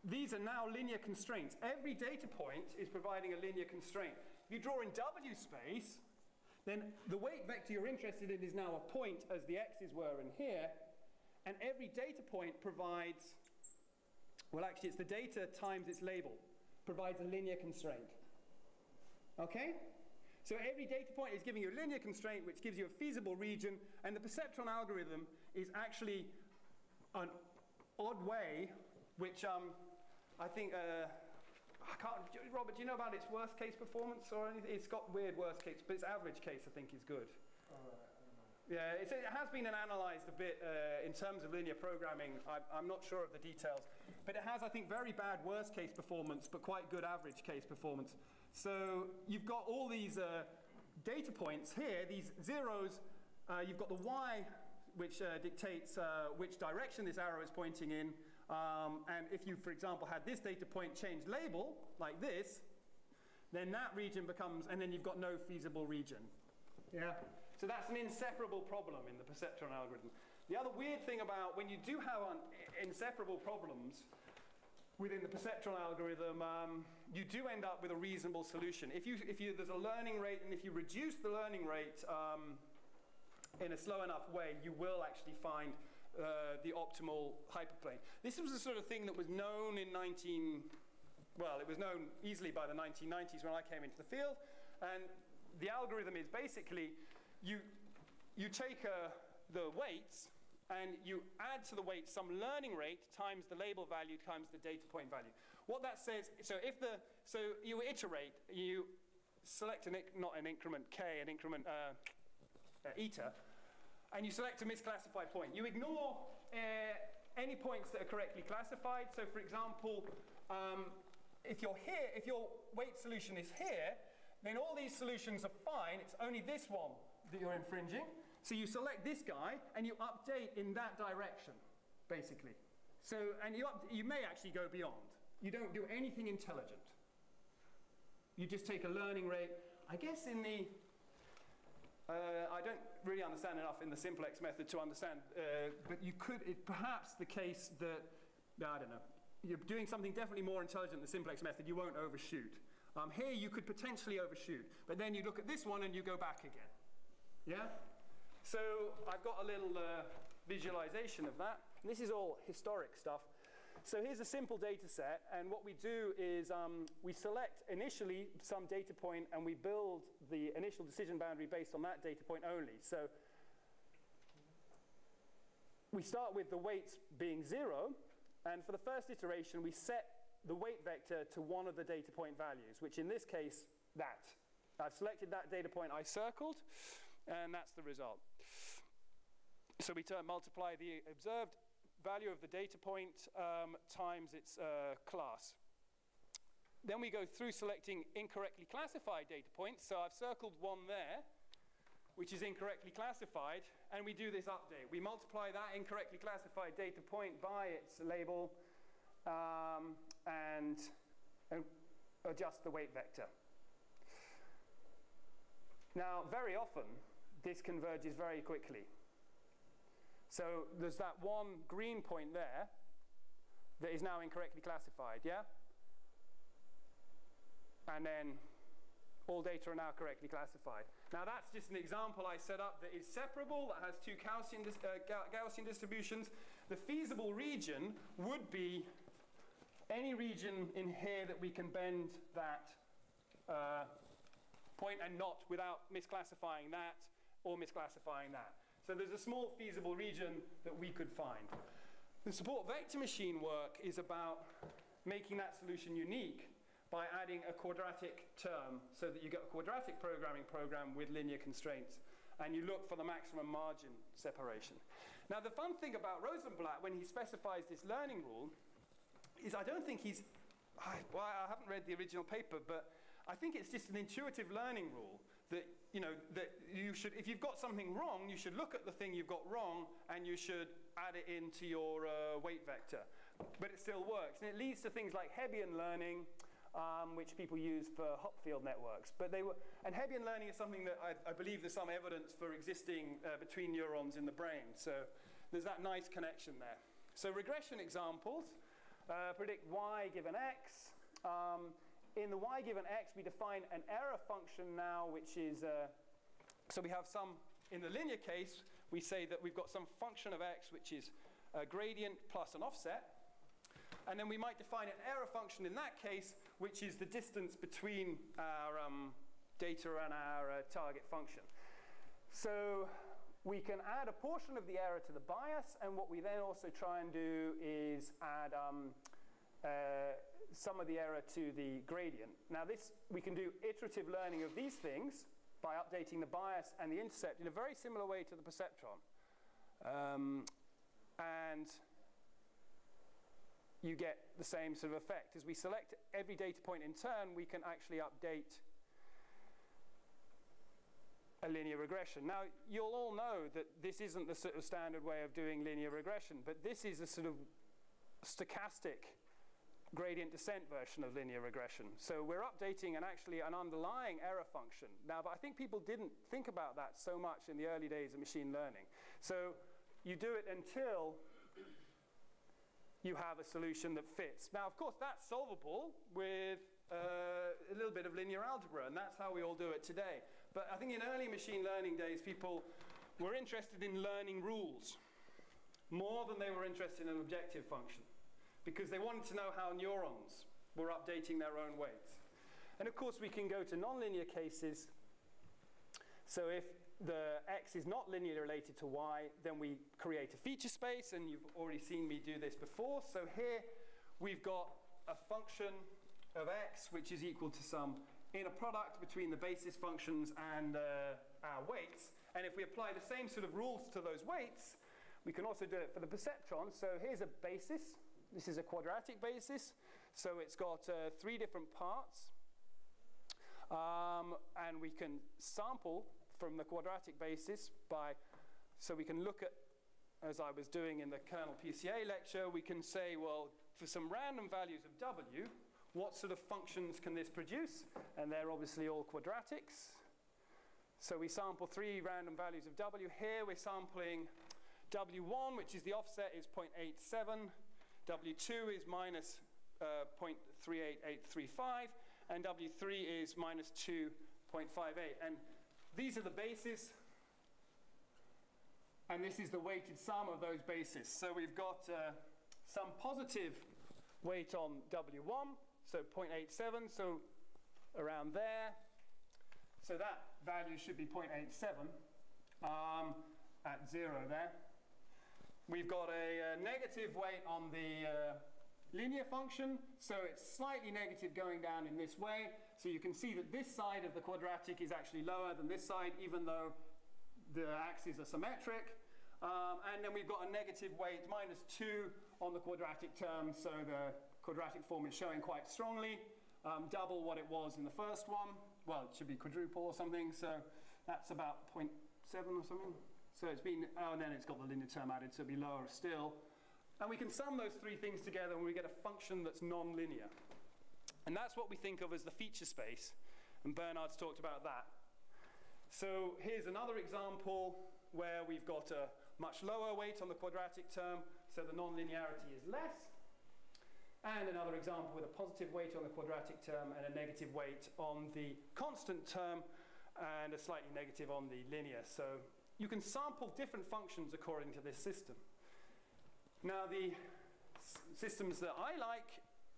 S1: these are now linear constraints. Every data point is providing a linear constraint. If you draw in W space, then the weight vector you're interested in is now a point, as the X's were in here, and every data point provides, well, actually it's the data times its label, provides a linear constraint. Okay? So every data point is giving you a linear constraint, which gives you a feasible region, and the Perceptron algorithm is actually an odd way, which I think, Robert, do you know about its worst case performance or anything? It's got weird worst case, but its average case I think is good. Yeah, it has been analysed a bit in terms of linear programming. I'm not sure of the details, but it has, I think, very bad worst case performance, but quite good average case performance. So you've got all these data points here, these zeros. You've got the Y, which dictates which direction this arrow is pointing in. And if you, for example, had this data point change label, like this, then that region becomes, and then you've got no feasible region. Yeah? So that's an inseparable problem in the Perceptron algorithm. The other weird thing about when you do have inseparable problems within the Perceptron algorithm, you do end up with a reasonable solution. If there's a learning rate, and if you reduce the learning rate in a slow enough way, you will actually find the optimal hyperplane. This was the sort of thing that was known in it was known easily by the 1990s when I came into the field. And the algorithm is basically, you take the weights, and you add to the weight some learning rate times the label value times the data point value. What that says, so you iterate, you select not an increment k, an increment eta, and you select a misclassified point. You ignore any points that are correctly classified. So for example, if your weight solution is here, then all these solutions are fine. It's only this one that you're infringing. So you select this guy, and you update in that direction, basically. So, and you may actually go beyond. You don't do anything intelligent. You just take a learning rate. I guess in the I don't really understand enough in the simplex method to understand, but perhaps the case that, I don't know, you're doing something definitely more intelligent than the simplex method, you won't overshoot. Here you could potentially overshoot, but then you look at this one and you go back again. Yeah? So I've got a little visualization of that. And this is all historic stuff. So here's a simple data set, and what we do is we select initially some data point, and we build the initial decision boundary based on that data point only. So we start with the weights being 0, and for the first iteration, we set the weight vector to one of the data point values, which in this case, that. I've selected that data point I circled, and that's the result. So we multiply the observed value of the data point times its class. Then we go through selecting incorrectly classified data points. So I've circled one there, which is incorrectly classified, and we do this update. We multiply that incorrectly classified data point by its label and adjust the weight vector. Now, very often, this converges very quickly. So there's that one green point there that is now incorrectly classified, yeah? And then all data are now correctly classified. Now that's just an example I set up that is separable, that has two Gaussian distributions. The feasible region would be any region in here that we can bend that point and not without misclassifying that or misclassifying that. So there's a small feasible region that we could find. The support vector machine work is about making that solution unique by adding a quadratic term so that you get a quadratic programming program with linear constraints, and you look for the maximum margin separation. Now the fun thing about Rosenblatt when he specifies this learning rule is I don't think I haven't read the original paper, but I think it's just an intuitive learning rule that, you know, that you should, if you've got something wrong, you should look at the thing you've got wrong and you should add it into your weight vector. But it still works. And it leads to things like Hebbian learning, which people use for Hopfield networks. But and Hebbian learning is something that I believe there's some evidence for existing between neurons in the brain. So there's that nice connection there. So regression examples predict y given x. In the y given x, we define an error function now, which is, so we have some, in the linear case, we say that we've got some function of x, which is a gradient plus an offset. And then we might define an error function in that case, which is the distance between our data and our target function. So we can add a portion of the error to the bias, and what we then also try and do is add some of the error to the gradient. Now we can do iterative learning of these things by updating the bias and the intercept in a very similar way to the perceptron. And you get the same sort of effect. As we select every data point in turn, we can actually update a linear regression. Now, you'll all know that this isn't the sort of standard way of doing linear regression, but this is a sort of stochastic gradient descent version of linear regression. So we're updating an underlying error function. Now, but I think people didn't think about that so much in the early days of machine learning. So you do it until you have a solution that fits. Now, of course, that's solvable with a little bit of linear algebra, and that's how we all do it today. But I think in early machine learning days, people were interested in learning rules more than they were interested in an objective function, because they wanted to know how neurons were updating their own weights. And of course, we can go to nonlinear cases. So if the x is not linearly related to y, then we create a feature space, and you've already seen me do this before. So here we've got a function of x which is equal to some inner product between the basis functions and our weights. And if we apply the same sort of rules to those weights, we can also do it for the perceptron. So here's a basis. This is a quadratic basis. So it's got 3 different parts. And we can sample from the quadratic basis so we can look at, as I was doing in the kernel PCA lecture, we can say, well, for some random values of w, what sort of functions can this produce? And they're obviously all quadratics. So we sample 3 random values of w. Here we're sampling w1, which is the offset, is 0.87. w2 is minus 0.38835. And w3 is minus 2.58. And these are the bases. And this is the weighted sum of those bases. So we've got some positive weight on w1. So 0.87, so around there. So that value should be 0.87 at 0 there. We've got a negative weight on the linear function, so it's slightly negative going down in this way. So you can see that this side of the quadratic is actually lower than this side, even though the axes are symmetric. And then we've got a negative weight, minus 2 on the quadratic term, so the quadratic form is showing quite strongly, double what it was in the first one. Well, it should be quadruple or something, so that's about 0.7 or something. So it's been, and then it's got the linear term added, so it'll be lower still. And we can sum those 3 things together and we get a function that's non-linear. And that's what we think of as the feature space, and Bernard's talked about that. So here's another example where we've got a much lower weight on the quadratic term, so the non-linearity is less. And another example with a positive weight on the quadratic term and a negative weight on the constant term and a slightly negative on the linear. So you can sample different functions according to this system. Now the systems that I like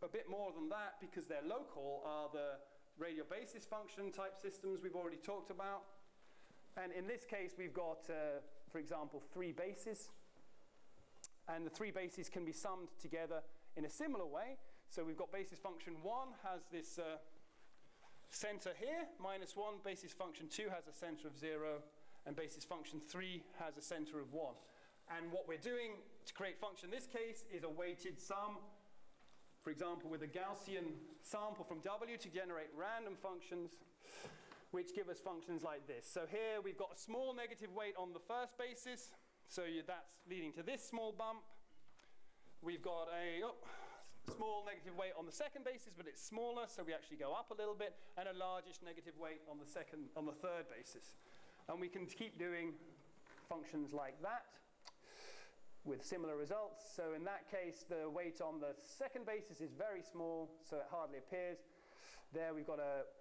S1: a bit more than that, because they're local, are the radial basis function type systems we've already talked about. And in this case we've got, for example, 3 bases. And the 3 bases can be summed together in a similar way. So we've got basis function 1 has this center here, minus 1. Basis function 2 has a center of 0. And basis function 3 has a center of 1. And what we're doing to create function in this case is a weighted sum. For example, with a Gaussian sample from W to generate random functions. which give us functions like this. So here we've got a small negative weight on the first basis, so that's leading to this small bump. We've got a small negative weight on the second basis, but it's smaller, so we actually go up a little bit, and a largish negative weight on the third basis. And we can keep doing functions like that with similar results. So in that case, the weight on the second basis is very small, so it hardly appears. There we've got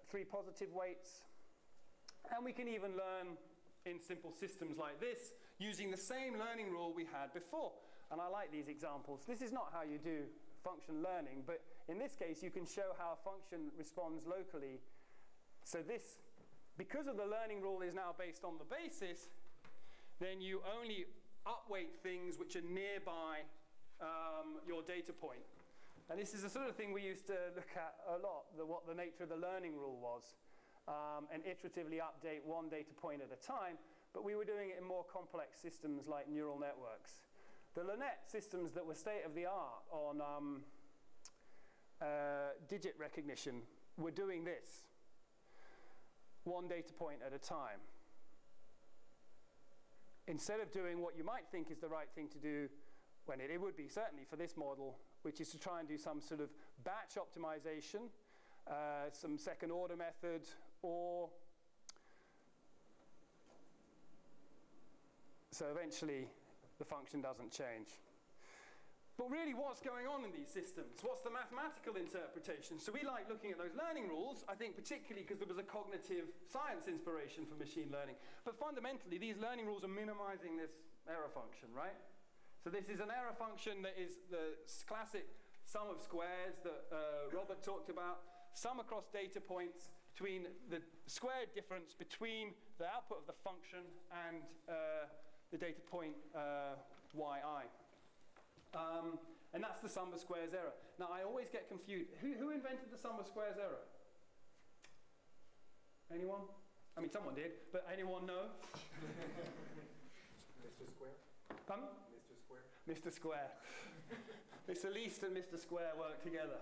S1: 3 positive weights. And we can even learn in simple systems like this using the same learning rule we had before. And I like these examples. This is not how you do function learning, but in this case you can show how a function responds locally. So this, because of the learning rule is now based on the basis, then you only upweight things which are nearby your data point. And this is the sort of thing we used to look at a lot, what the nature of the learning rule was, and iteratively update one data point at a time, but we were doing it in more complex systems like neural networks. The Linnet systems that were state-of-the-art on digit recognition were doing this, one data point at a time. Instead of doing what you might think is the right thing to do, when it would be certainly for this model, which is to try and do some sort of batch optimization, some second order method, or so eventually the function doesn't change. But really, what's going on in these systems? What's the mathematical interpretation? So we like looking at those learning rules, I think particularly because there was a cognitive science inspiration for machine learning. But fundamentally, these learning rules are minimizing this error function, right? So this is an error function that is the classic sum of squares that Robert talked about, sum across data points between the squared difference between the output of the function and the data point yi. And that's the sum of squares error. Now, I always get confused. Who invented the sum of squares error? Anyone? I mean, someone did, but anyone know?
S2: Mr. Square?
S1: Pardon?
S2: Mr. Square?
S1: Mr. Square. Mr. Least and Mr. Square work together.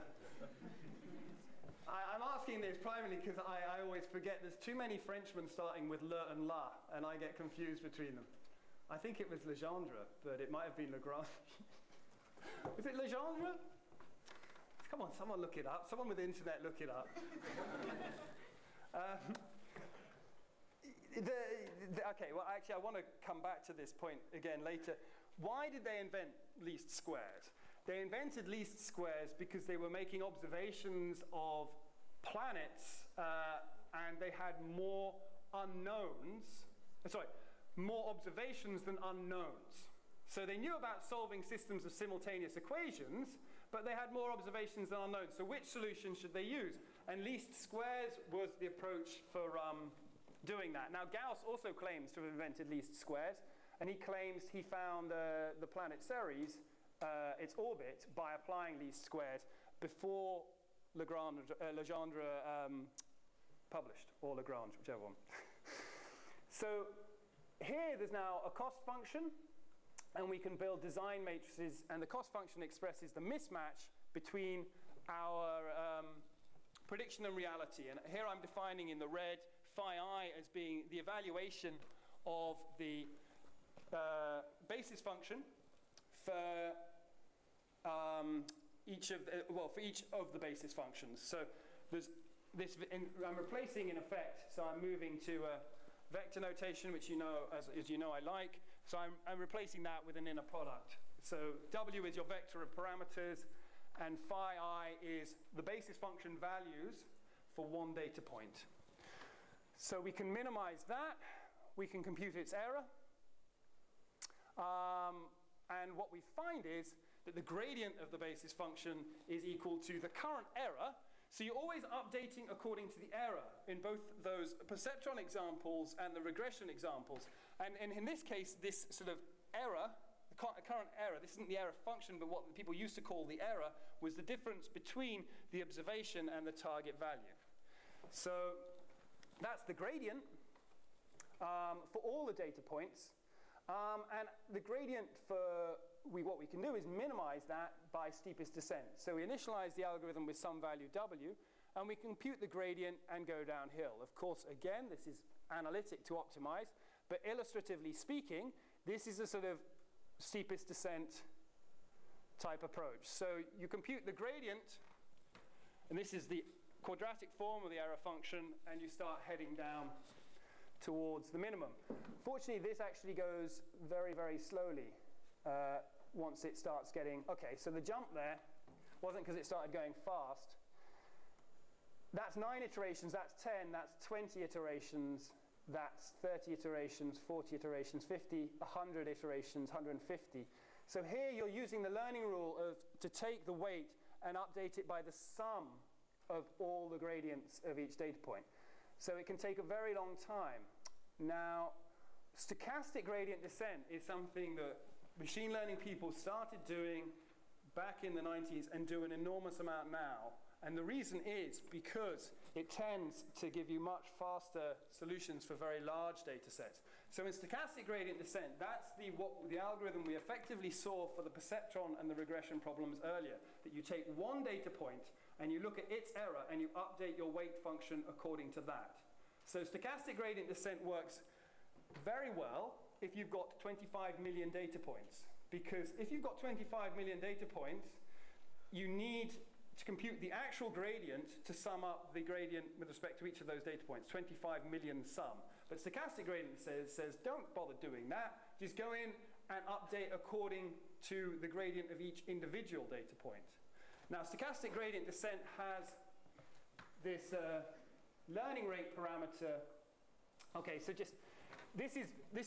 S1: I'm asking this primarily because I always forget there's too many Frenchmen starting with le and la, and I get confused between them. I think it was Legendre, but it might have been Lagrange. Was it Legendre? Come on, someone look it up. Someone with the internet, look it up. Okay, well, actually, I want to come back to this point again later. Why did they invent least squares? They invented least squares because they were making observations of planets, and they had more unknowns. More observations than unknowns. So they knew about solving systems of simultaneous equations, but they had more observations than unknowns. So which solution should they use? And least squares was the approach for doing that. Now, Gauss also claims to have invented least squares, and he claims he found the planet Ceres, its orbit, by applying least squares before Legendre published, or Lagrange, whichever one. So here there's now a cost function, and we can build design matrices, and the cost function expresses the mismatch between our prediction and reality. And here I'm defining in the red phi I as being the evaluation of the basis function for each of the basis functions. So there's this, I'm replacing in effect, so I'm moving to vector notation, which you know, as you know, I like. So I'm replacing that with an inner product. So W is your vector of parameters, and phi I is the basis function values for one data point. So we can minimize that. We can compute its error. And what we find is that the gradient of the basis function is equal to the current error. So you're always updating according to the error in both those perceptron examples and the regression examples. And in this case, this sort of error, the current error, this isn't the error function, but what people used to call the error, was the difference between the observation and the target value. So that's the gradient for all the data points. And the gradient for what we can do is minimize that by steepest descent. So we initialize the algorithm with some value W, and we compute the gradient and go downhill. Of course, again, this is analytic to optimize, but illustratively speaking, this is a sort of steepest descent type approach. So you compute the gradient, and this is the quadratic form of the error function, and you start heading down towards the minimum. Fortunately, this actually goes very, very slowly once it starts getting, okay, so the jump there wasn't because it started going fast. That's 9 iterations, that's 10, that's 20 iterations, that's 30 iterations, 40 iterations, 50, 100 iterations, 150. So here you're using the learning rule to take the weight and update it by the sum of all the gradients of each data point. So it can take a very long time. Now, stochastic gradient descent is something that machine learning people started doing back in the 90s and do an enormous amount now. And the reason is because it tends to give you much faster solutions for very large data sets. So in stochastic gradient descent, that's the algorithm we effectively saw for the perceptron and the regression problems earlier, that you take one data point and you look at its error and you update your weight function according to that. So stochastic gradient descent works very well if you've got 25 million data points. Because if you've got 25 million data points, you need to compute the actual gradient to sum up the gradient with respect to each of those data points, 25 million sum. But stochastic gradient says don't bother doing that. Just go in and update according to the gradient of each individual data point. Now, stochastic gradient descent has this learning rate parameter. Okay, so just this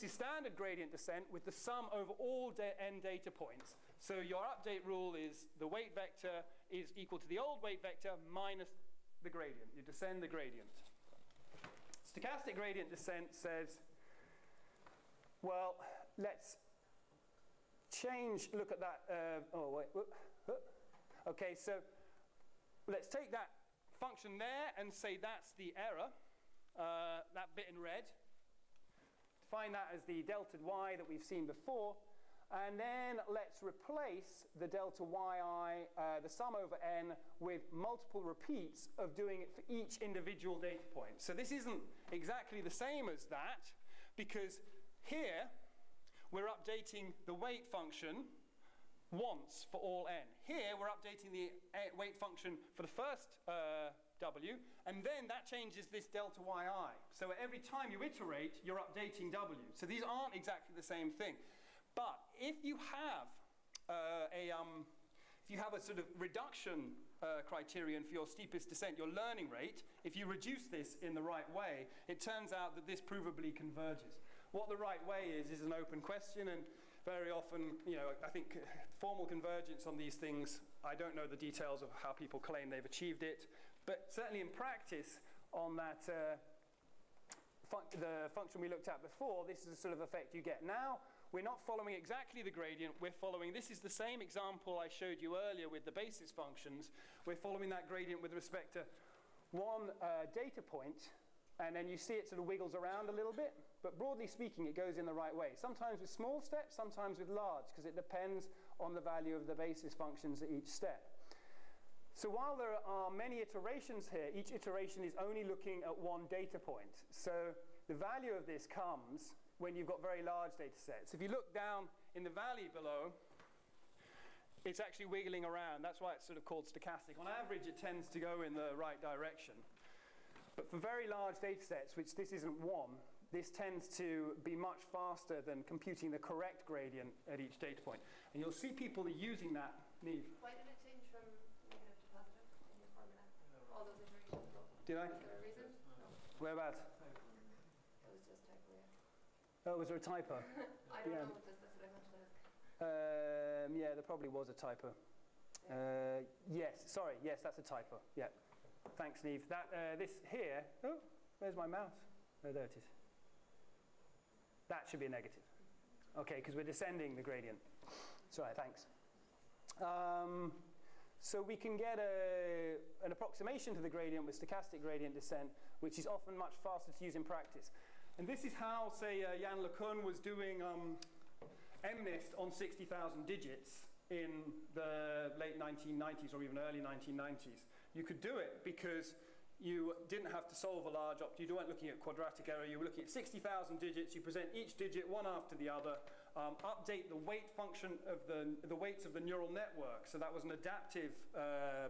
S1: is standard gradient descent with the sum over all n data points. So your update rule is the weight vector is equal to the old weight vector minus the gradient. You descend the gradient. Stochastic gradient descent says, well, let's look at that. Okay, so let's take that function there and say that's the error, that bit in red. Define that as the delta y that we've seen before. And then let's replace the delta yi, the sum over n, with multiple repeats of doing it for each individual data point. So this isn't exactly the same as that, because here we're updating the weight function once for all n. Here we're updating the weight function for the first w, and then that changes this delta yi. So every time you iterate, you're updating w. So these aren't exactly the same thing. But if you have a sort of reduction criterion for your steepest descent, your learning rate, if you reduce this in the right way, it turns out that this provably converges. What the right way is an open question, and very often, I think formal convergence on these things, I don't know the details of how people claim they've achieved it, but certainly in practice on that the function we looked at before, this is the sort of effect you get. Now, we're not following exactly the gradient, we're following, this is the same example I showed you earlier with the basis functions. We're following that gradient with respect to one data point, and then you see it sort of wiggles around a little bit, but broadly speaking, it goes in the right way. Sometimes with small steps, sometimes with large, because it depends on the value of the basis functions at each step. So while there are many iterations here, each iteration is only looking at one data point. So the value of this comes when you've got very large data sets. If you look down in the valley below, it's actually wiggling around. That's why it's sort of called stochastic. On average, it tends to go in the right direction. But for very large data sets, which this isn't one, this tends to be much faster than computing the correct gradient at each data point. And you'll see people are using that. Neve?
S2: Why did it change from negative to positive in your formula? All those iterations?
S1: Did I?
S2: Was there a reason? No.
S1: Whereabouts?
S2: It was just typo, yeah.
S1: Oh, was there a typo?
S2: I don't know, that's what I wanted to ask.
S1: Yeah, there probably was a typo. Yes, sorry, yes, that's a typo. Yeah. Thanks, Neve. This here, oh, where's my mouse? Oh, there it is. That should be a negative. Okay, because we're descending the gradient. Sorry, thanks. So we can get an approximation to the gradient with stochastic gradient descent, which is often much faster to use in practice. And this is how, say, Jan LeCun was doing MNIST on 60,000 digits in the late 1990s or even early 1990s, you could do it because you didn't have to solve a large you weren't looking at quadratic error, you were looking at 60,000 digits, you present each digit one after the other, update the weight function of the weights of the neural network. So that was an adaptive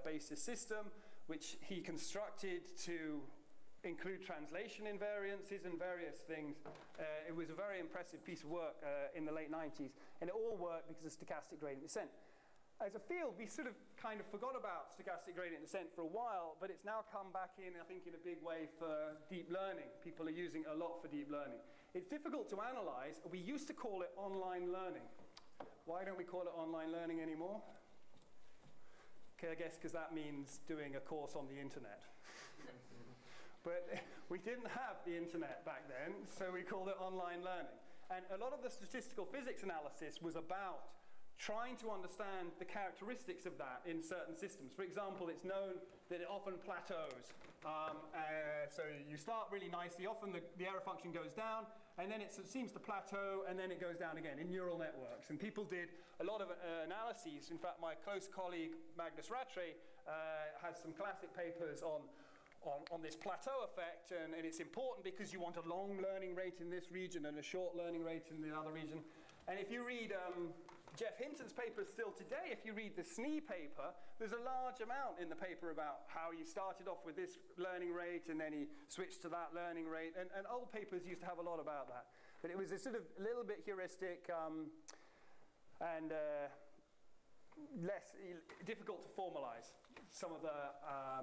S1: basis system, which he constructed to include translation invariances and various things. It was a very impressive piece of work in the late 90s, and it all worked because of stochastic gradient descent. As a field, we sort of kind of forgot about stochastic gradient descent for a while, but it's now come back in, I think, in a big way for deep learning. People are using it a lot for deep learning. It's difficult to analyze. We used to call it online learning. Why don't we call it online learning anymore? Okay, I guess because that means doing a course on the internet. But we didn't have the internet back then, so we called it online learning. And a lot of the statistical physics analysis was about trying to understand the characteristics of that in certain systems. For example, it's known that it often plateaus. So you start really nicely, often the error function goes down, and then it seems to plateau, and then it goes down again in neural networks. And people did a lot of analyses. In fact, my close colleague, Magnus Rattray, has some classic papers on this plateau effect, and it's important because you want a long learning rate in this region and a short learning rate in the other region. And if you read Jeff Hinton's paper still today, if you read the SNE paper, there's a large amount in the paper about how he started off with this learning rate and then he switched to that learning rate. And old papers used to have a lot about that. But it was a sort of little bit heuristic and less difficult to formalize some of the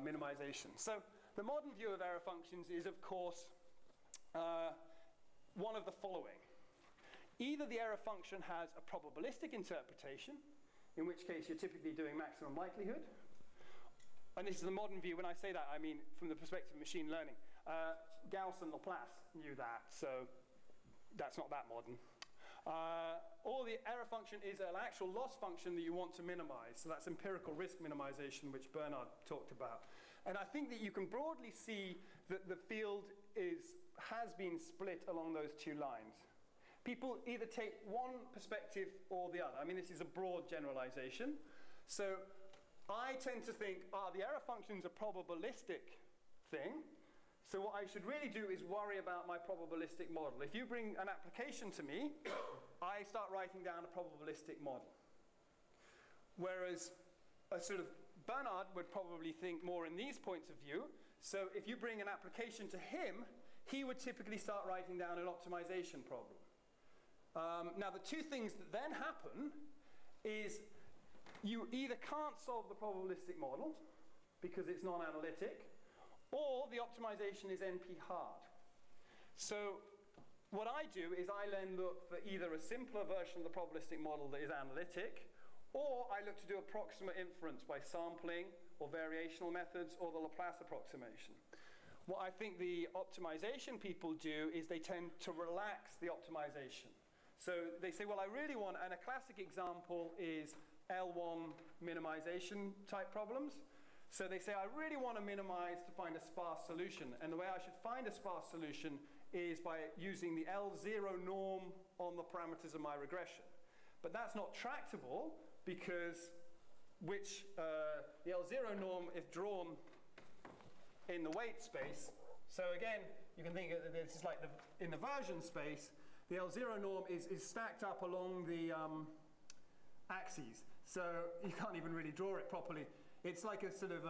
S1: minimization. So the modern view of error functions is, of course, one of the following. Either the error function has a probabilistic interpretation, in which case you're typically doing maximum likelihood. And this is the modern view. When I say that, I mean from the perspective of machine learning. Gauss and Laplace knew that, so that's not that modern. Or the error function is an actual loss function that you want to minimize. So that's empirical risk minimization, which Bernard talked about. And I think that you can broadly see that the field has been split along those two lines. People either take one perspective or the other. I mean, this is a broad generalization. So I tend to think, the error function's a probabilistic thing. So what I should really do is worry about my probabilistic model. If you bring an application to me, I start writing down a probabilistic model. Whereas a sort of Bernard would probably think more in these points of view. So if you bring an application to him, he would typically start writing down an optimization problem. Now, the two things that then happen is you either can't solve the probabilistic model because it's non-analytic, or the optimization is NP hard. So what I do is I then look for either a simpler version of the probabilistic model that is analytic, or I look to do approximate inference by sampling or variational methods or the Laplace approximation. What I think the optimization people do is they tend to relax the optimization. So they say, well, I really want, and a classic example is L1 minimization type problems. So they say, I really want to minimize to find a sparse solution. And the way I should find a sparse solution is by using the L0 norm on the parameters of my regression. But that's not tractable because the L0 norm is drawn in the weight space. So again, you can think of this is like in the version space, the L0 norm is stacked up along the axes. So you can't even really draw it properly. It's like a sort of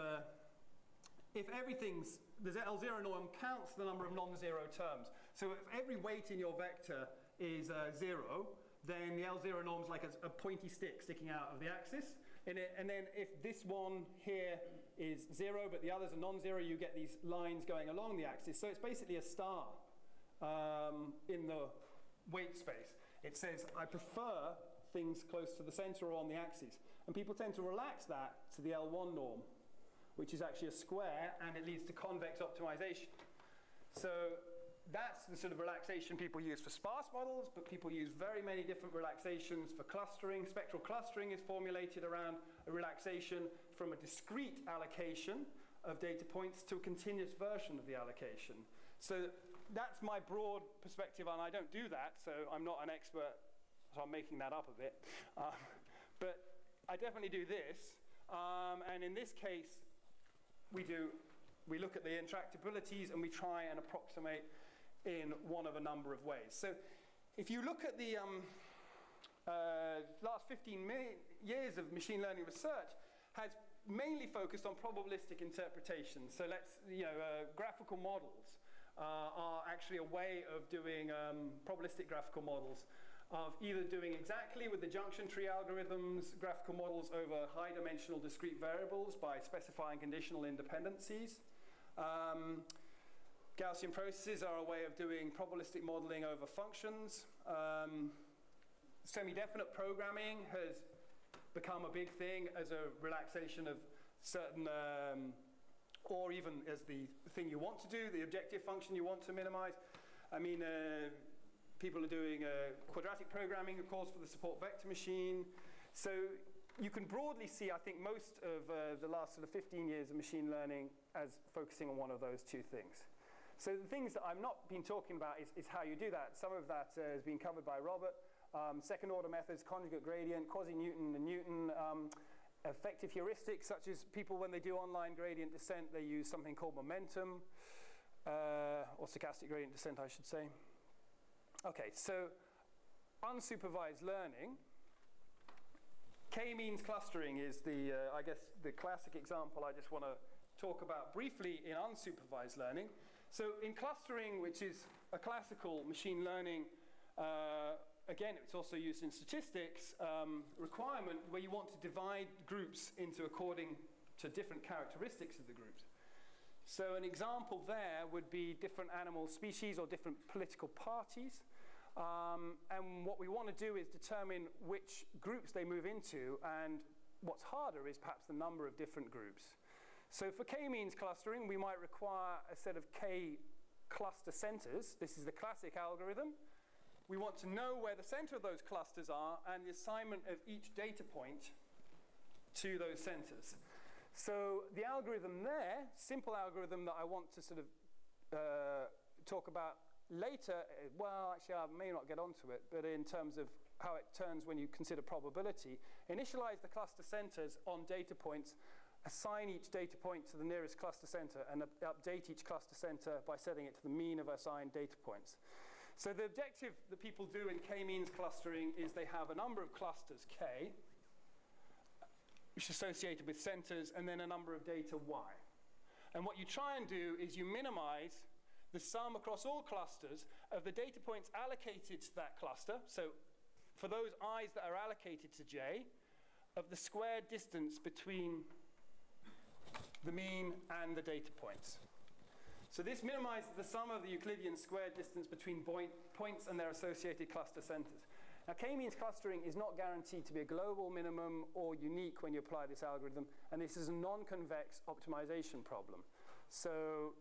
S1: if everything's, the L0 norm counts the number of non-zero terms. So if every weight in your vector is 0, then the L0 norm is like a pointy stick sticking out of the axis. And then if this one here is 0, but the others are non-zero, you get these lines going along the axis. So it's basically a star in the weight space. It says, I prefer things close to the center or on the axis. And people tend to relax that to the L1 norm, which is actually a square, and it leads to convex optimization. So that's the sort of relaxation people use for sparse models, but people use very many different relaxations for clustering. Spectral clustering is formulated around a relaxation from a discrete allocation of data points to a continuous version of the allocation. So that's my broad perspective, and I don't do that, so I'm not an expert, so I'm making that up a bit. But I definitely do this, and in this case, we look at the intractabilities and we try and approximate in one of a number of ways. So if you look at the last 15 years of machine learning research has mainly focused on probabilistic interpretation. So graphical models are actually a way of doing probabilistic graphical models, of either doing exactly with the junction tree algorithms, graphical models over high-dimensional discrete variables by specifying conditional independencies. Gaussian processes are a way of doing probabilistic modeling over functions. Semi-definite programming has become a big thing as a relaxation of certain, or even as the thing you want to do, the objective function you want to minimize. I mean, people are doing quadratic programming, of course, for the support vector machine. So you can broadly see, I think, most of the last sort of 15 years of machine learning as focusing on one of those two things. So the things that I've not been talking about is how you do that. Some of that has been covered by Robert. Second order methods, conjugate gradient, quasi-Newton and Newton, effective heuristics, such as people when they do online gradient descent, they use something called momentum, or stochastic gradient descent, I should say. Okay, so unsupervised learning. K-means clustering is the, I guess, the classic example I just want to talk about briefly in unsupervised learning. So in clustering, which is a classical machine learning, again, it's also used in statistics, requirement where you want to divide groups into according to different characteristics of the groups. So an example there would be different animal species or different political parties. And what we want to do is determine which groups they move into, and what's harder is perhaps the number of different groups. So for k-means clustering, we might require a set of k cluster centers. This is the classic algorithm. We want to know where the center of those clusters are and the assignment of each data point to those centers. So the algorithm there, simple algorithm that I want to sort of talk about later, well, actually I may not get onto it, but in terms of how it turns when you consider probability, initialize the cluster centers on data points, assign each data point to the nearest cluster center, and update each cluster center by setting it to the mean of assigned data points. So the objective that people do in k-means clustering is they have a number of clusters k, which is associated with centers, and then a number of data y. And what you try and do is you minimize the sum across all clusters of the data points allocated to that cluster. So for those i's that are allocated to j, of the squared distance between the mean and the data points. So this minimizes the sum of the Euclidean squared distance between points and their associated cluster centers. Now, k-means clustering is not guaranteed to be a global minimum or unique when you apply this algorithm, and this is a non-convex optimization problem. So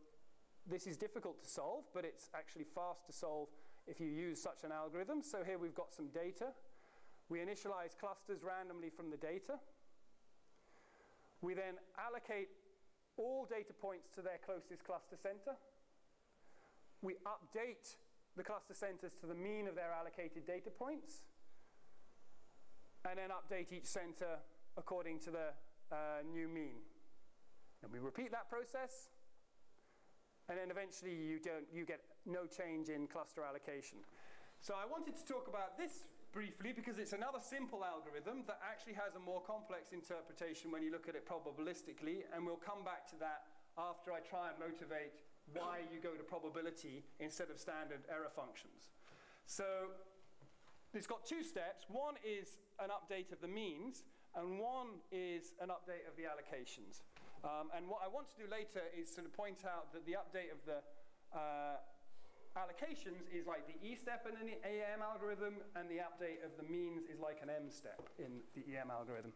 S1: this is difficult to solve, but it's actually fast to solve if you use such an algorithm. So here we've got some data. We initialize clusters randomly from the data. We then allocate all data points to their closest cluster center. We update the cluster centers to the mean of their allocated data points, and then update each center according to the new mean. And we repeat that process, and then eventually you get no change in cluster allocation. So I wanted to talk about this briefly because it's another simple algorithm that actually has a more complex interpretation when you look at it probabilistically, and we'll come back to that after I try and motivate why you go to probability instead of standard error functions. So it's got two steps. One is an update of the means, and one is an update of the allocations. And what I want to do later is sort of point out that the update of the allocations is like the E step in an EM algorithm, and the update of the means is like an M step in the EM algorithm.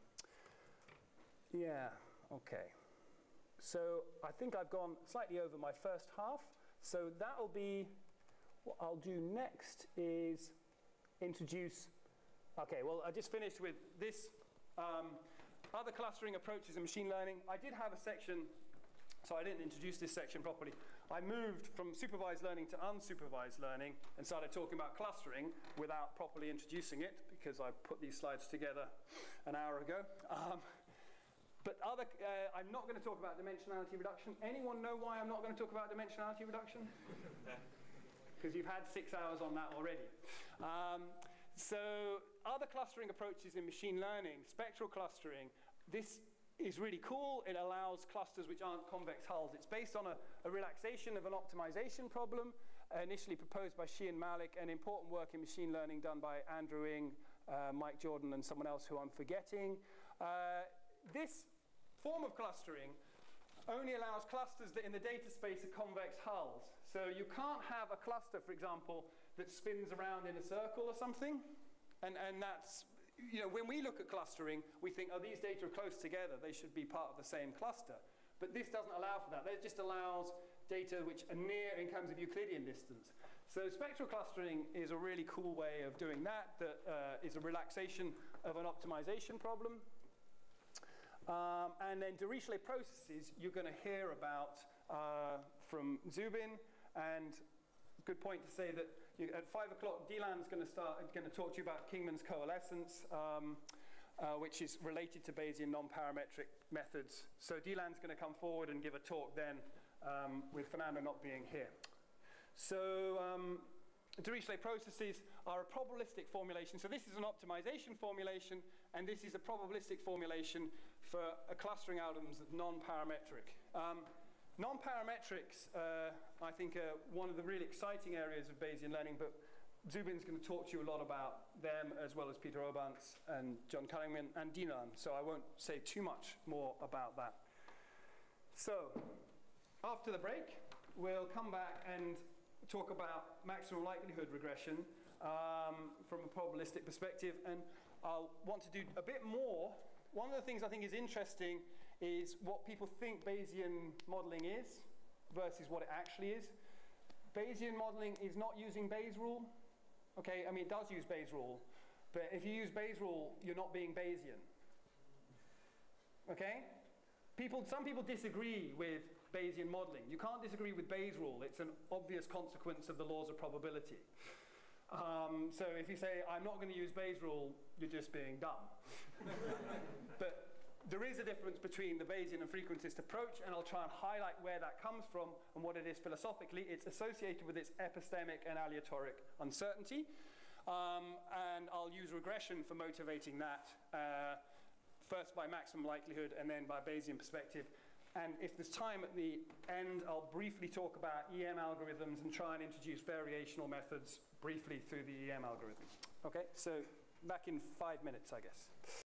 S1: Yeah, okay. So I think I've gone slightly over my first half. So that'll be, what I'll do next is introduce, okay, well I just finished with this, other clustering approaches in machine learning. I did have a section, so I didn't introduce this section properly. I moved from supervised learning to unsupervised learning and started talking about clustering without properly introducing it because I put these slides together an hour ago. But I'm not going to talk about dimensionality reduction. Anyone know why I'm not going to talk about dimensionality reduction? Because you've had 6 hours on that already. So other clustering approaches in machine learning, spectral clustering, this is really cool. It allows clusters which aren't convex hulls. It's based on a relaxation of an optimization problem, initially proposed by Shi and Malik, and important work in machine learning done by Andrew Ng, Mike Jordan, and someone else who I'm forgetting. This form of clustering only allows clusters that in the data space are convex hulls. So you can't have a cluster, for example, that spins around in a circle or something. And that's, you know, when we look at clustering, we think, oh, these data are close together. They should be part of the same cluster. But this doesn't allow for that. It just allows data which are near in terms of Euclidean distance. So spectral clustering is a really cool way of doing that. That is a relaxation of an optimization problem. And then Dirichlet processes, you're going to hear about from Zubin. And good point to say that at 5 o'clock, Dylan's going to talk to you about Kingman's coalescence, which is related to Bayesian non-parametric methods. So Dylan's going to come forward and give a talk then, with Fernando not being here. So Dirichlet processes are a probabilistic formulation. So this is an optimization formulation, and this is a probabilistic formulation for clustering algorithms that non-parametric. Non-parametrics, I think, are one of the really exciting areas of Bayesian learning, but Zubin's going to talk to you a lot about them, as well as Peter Obans and John Cunnington and Dylan, so I won't say too much more about that. So, after the break, we'll come back and talk about maximum likelihood regression from a probabilistic perspective, and I'll want to do a bit more. One of the things I think is interesting is what people think Bayesian modeling is versus what it actually is. Bayesian modeling is not using Bayes' rule. Okay, I mean, it does use Bayes' rule, but if you use Bayes' rule, you're not being Bayesian. Okay? Some people disagree with Bayesian modeling. You can't disagree with Bayes' rule. It's an obvious consequence of the laws of probability. So if you say, I'm not going to use Bayes' rule, you're just being dumb. But there is a difference between the Bayesian and frequentist approach, and I'll try and highlight where that comes from and what it is philosophically. It's associated with its epistemic and aleatoric uncertainty. And I'll use regression for motivating that, first by maximum likelihood and then by Bayesian perspective. And if there's time at the end, I'll briefly talk about EM algorithms and try and introduce variational methods briefly through the EM algorithm. Okay, so back in 5 minutes, I guess.